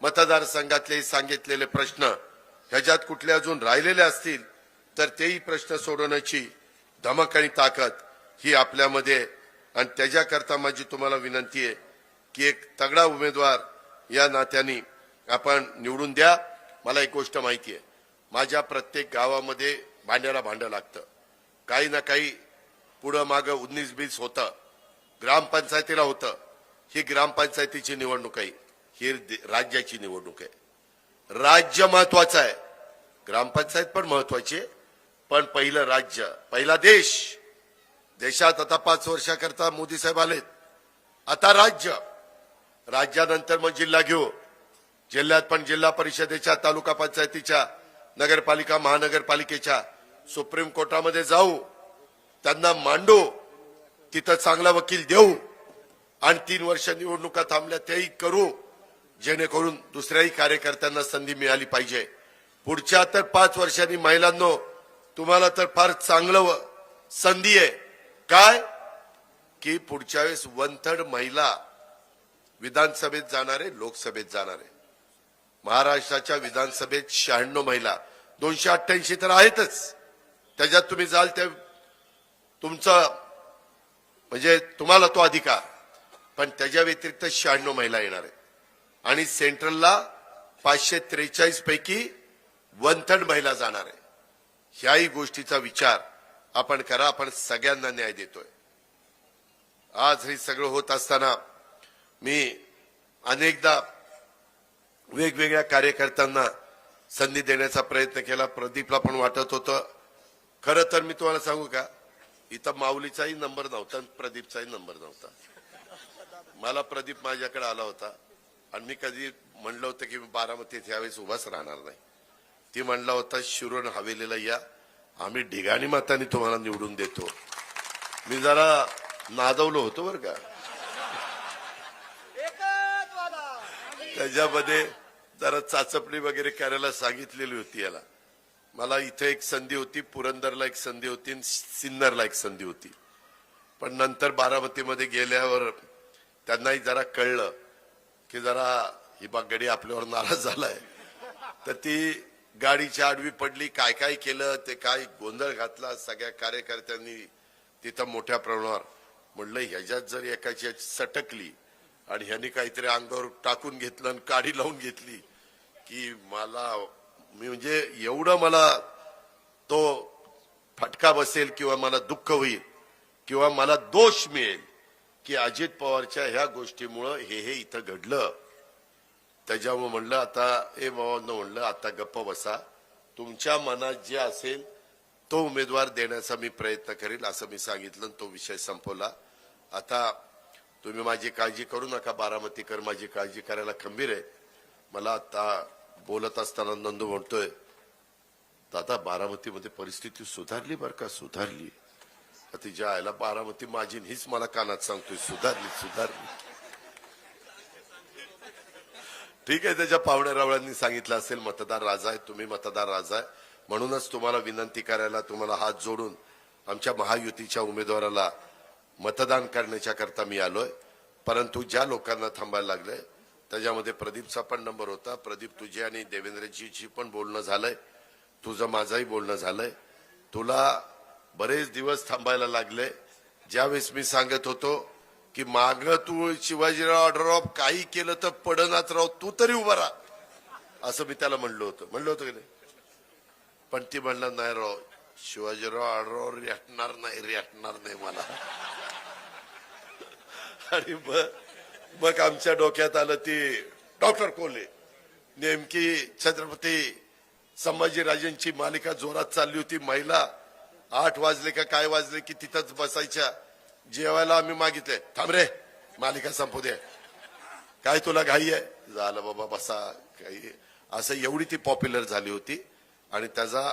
S1: मतदारसंघातले सांगितलेले प्रश्न ह्याच्यात कुठले अजून राहिलेले असतील तर तेही प्रश्न सोडवण्याची धमक आणि ताकद ही आपल्यामध्ये. आणि त्याच्याकरता माझी तुम्हाला विनंती आहे की एक तगडा उमेदवार या नात्याने आपण निवडून द्या. मला एक गोष्ट माहिती आहे, माझ्या प्रत्येक गावामध्ये भांड्याला भांडं लागतं. काही ना काही पुढं मागं 19-20 होतं. ग्रामपंचायतीला होतं. ही ग्रामपंचायतीची निवडणूक आहे, ही राज्याची निवडणूक आहे. राज्य महत्वाचं आहे, ग्रामपंचायत पण महत्वाची आहे, पण पहिलं राज्य, पहिला देश. देशात आता 5 वर्षाकरता मोदी साहेब आलेत. आता राज्य, राज्यानंतर मग जिल्हा घेऊ. जिल्ह्यात पण जिल्हा परिषदेच्या, तालुका पंचायतीच्या, नगरपालिका, महानगरपालिकेच्या, सुप्रीम कोर्टामध्ये जाऊ, त्यांना मांडू, तिथं चांगला वकील देऊ आणि 3 वर्ष निवडणुका थांबल्या तेही करू, जेणेकरून दुसऱ्याही कार्यकर्त्यांना संधी मिळाली पाहिजे. पुढच्या तर 5 वर्षांनी महिलांनो तुम्हाला तर फार चांगलं संधी आहे. काय की पुढच्या वेळेस 1/3 महिला विधानसभेत जाणार आहे, लोकसभेत जाणार आहे. महाराष्ट्राच्या विधानसभेत 96 महिला, 288 तर आहेतच. त्याच्यात तुम्ही जाल ते तुमचं म्हणजे तुम्हाला तो अधिकार. पण त्याच्या व्यतिरिक्त 96 महिला येणार आहे आणि सेंट्रलला 543 पैकी 1/3 महिला जाणार आहे. ह्याही गोष्टीचा विचार आपण करा. आपण सगळ्यांना न्याय देतोय. आज हे सगळं होत असताना मी अनेकदा वेगवेगळ्या कार्यकर्त्यांना संधी देण्याचा प्रयत्न केला. प्रदीपला पण वाटत होतं. खरं तर मी तुम्हाला सांगू का, इथं माऊलीचाही नंबर नव्हता आणि प्रदीपचाही नंबर नव्हता. मला प्रदीप माझ्याकडे आला होता आणि मी कधी म्हणलं होतं की बारामतीत यावेळेस उभाच राहणार नाही. ती म्हणला होता शिरूर हवेलीला या, आम्ही ढिगाणी मतांनी तुम्हाला निवडून देतो. मी जरा नादवलो होतो बरं का. त्याच्यामध्ये जरा चाचपणी वगैरे करायला सांगितलेली होती याला. मला इथे एक संधी होती, पुरंदरला एक संधी होती, सिन्नरला एक संधी होती. पण नंतर बारामतीमध्ये गेल्यावर त्यांनाही जरा कळलं की जरा ही बागडी आपल्यावर नाराज झालाय. तर ती गाडीच्या आडवी पडली. काय काय केलं ते काय गोंधळ घातला सगळ्या कार्यकर्त्यांनी तिथं मोठ्या प्रमाणावर. म्हणलं ह्याच्यात जर एकाची सटकली आणि ह्यांनी काहीतरी अंगावर टाकून घेतलं आणि काढी लावून घेतली की मी म्हणजे एवढं मला तो फटका बसेल किंवा मला दुःख होईल किंवा मला दोष मिळेल की अजित पवारच्या ह्या गोष्टीमुळं हे इथं घडलं. त्याच्यामुळे म्हणलं आता म्हणलं आता गप्प बसा. तुमच्या मनात जे असेल तो उमेदवार देण्याचा मी प्रयत्न करेल असं मी सांगितलं. तो विषय संपवला. आता तुम्ही माझी काळजी करू नका. बारामतीकर माझी काळजी करायला खंबीर आहे. मला आता बोलत असताना नंदू म्हणतोय दादा बारामतीमध्ये परिस्थिती सुधारली बरं का, सुधारली. तिच्या आईला बारामती माझी हीच मला कानात सांगतोय सुधारली सुधारली. ठीक आहे, त्याच्या पाहुण्या रावळ्यांनी सांगितलं असेल मतदार राजा आहे, तुम्ही मतदार राजा आहे. म्हणूनच तुम्हाला विनंती करायला, तुम्हाला हात जोडून आमच्या महायुतीच्या उमेदवाराला मतदान करण्याच्या करता मी आलोय. परंतु ज्या लोकांना थांबायला लागले त्याच्यामध्ये प्रदीपचा पण नंबर होता. प्रदीप तुझे आणि देवेंद्रजीची पण बोलणं झालंय, तुझं माझंही बोलणं झालंय. तुला बरेच दिवस थांबायला लागले. ज्यावेळेस मी सांगत होतो की माग तू शिवाजीराव ऑर्डर ऑफ काही केलं तर पडनाच राव, तू तरी उभा राहा असं मी त्याला म्हणलं होतं की नाही. पण ती म्हणलं नाही राव, शिवाजीराव ऑर्डरवर रेटणार नाही मला. आणि मग आमच्या डोक्यात आलं ती डॉक्टर कोल्हे. नेमकी छत्रपती संभाजीराजेंची मालिका जोरात चालली होती. महिला 8 वाजले का काय वाजले की तिथंच बसायच्या. जेवायला आम्ही मागितले, थांब रे मालिका संपू दे, काय तुला घाई आहे, झालं बाबा बसा काही. असं एवढी ती पॉप्युलर झाली होती. आणि त्याचा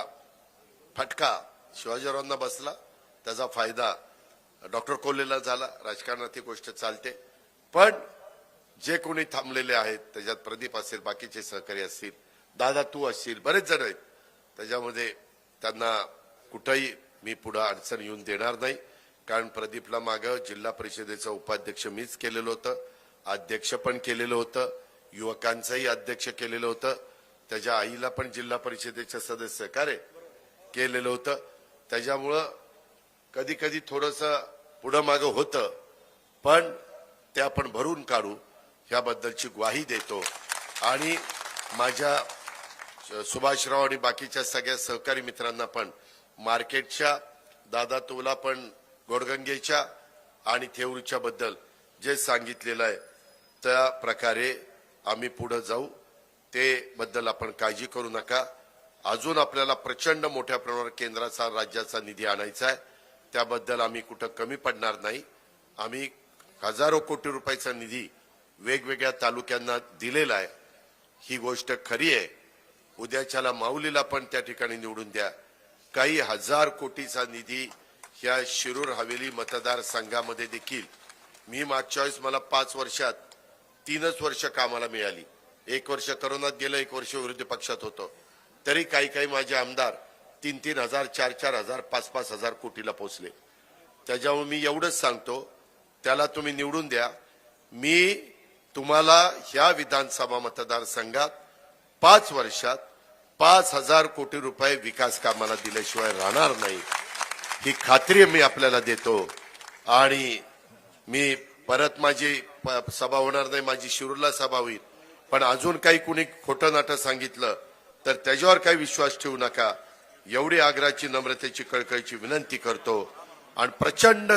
S1: फटका शिवाजीरावांना बसला, त्याचा फायदा डॉक्टर कोल्हेला झाला. राजकारणात ही गोष्ट चालते. पण जे कोणी थांबलेले आहेत त्याच्यात प्रदीप असेल, बाकीचे सहकारी असतील, दादा तू असतील, बरेच जण आहेत. त्याच्यामध्ये त्यांना कुठंही मी पुढे अडचण येऊन देणार नाही. कारण प्रदीपला मागं जिल्हा परिषदेचं उपाध्यक्ष मीच केलेलं होतं, अध्यक्ष पण केलेलं होतं, युवकांचंही अध्यक्ष केलेलं होतं, त्याच्या आईला पण जिल्हा परिषदेचं सदस्य कार्य केलेलं होतं. त्याच्यामुळं कधी कधी थोडस पुढं मागं होतं, पण ते आपण भरून काढू ह्याबद्दलची ग्वाही देतो. आणि माझ्या सुभाषराव आणि बाकीच्या सगळ्या सहकारी मित्रांना पण मार्केटच्या, दादा तुला पण गोडगंगेच्या आणि थेऊरच्या बद्दल जे सांगितलेलं आहे त्या प्रकारे आम्ही पुढे जाऊ. ते बद्दल आपण काळजी करू नका. अजून आपल्याला प्रचंड मोठ्या प्रमाणावर केंद्राचा राज्याचा निधी आणायचा आहे. त्याबद्दल आम्ही कुठं कमी पडणार नाही. आम्ही हजारो कोटी रुपयाचा निधी वेगवेगळ्या तालुक्यांना दिलेला आहे. ही गोष्ट खरी आहे. उद्याच्याला माऊलीला पण त्या ठिकाणी निवडून द्या. काही हजार कोटीचा निधी ह्या शिरूर हवेली मतदारसंघामध्ये देखील मी मागच्या वेळेस मला 5 वर्षात 3च वर्ष कामाला मिळाली. 1 वर्ष करोनात गेलं, 1 वर्ष विरोधी पक्षात होतो. तरी काही माझे आमदार 3-3 हजार, 4-4 हजार, 5-5 हजार कोटीला पोहोचले. त्याच्यामुळे मी एवढंच सांगतो, त्याला तुम्ही निवडून द्या. मी तुम्हाला ह्या विधानसभा मतदारसंघात 5 वर्षात 5,000 कोटी रुपये विकास कामाला दिल्याशिवाय राहणार नाही, ही खात्री मी आपल्याला देतो. आणि मी परत माझी सभा होणार नाही, माझी शिरूरला सभा होईल. पण अजून काही कुणी खोटं नाटं सांगितलं तर त्याच्यावर काही विश्वास ठेवू नका, एवढी आग्रहाची नम्रतेची कळकळीची विनंती करतो. आणि प्रचंड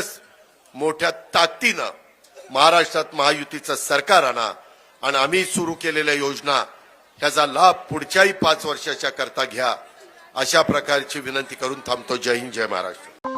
S1: मोठ्या ताकदीनं महाराष्ट्रात महायुतीचं सरकार आणा आणि आम्ही सुरू केलेल्या योजना त्याचा लाभ पुढच्याही 5 वर्षाच्या करता घ्या, अशा प्रकारची विनंती करून थांबतो. जय हिंद, जय महाराष्ट्र.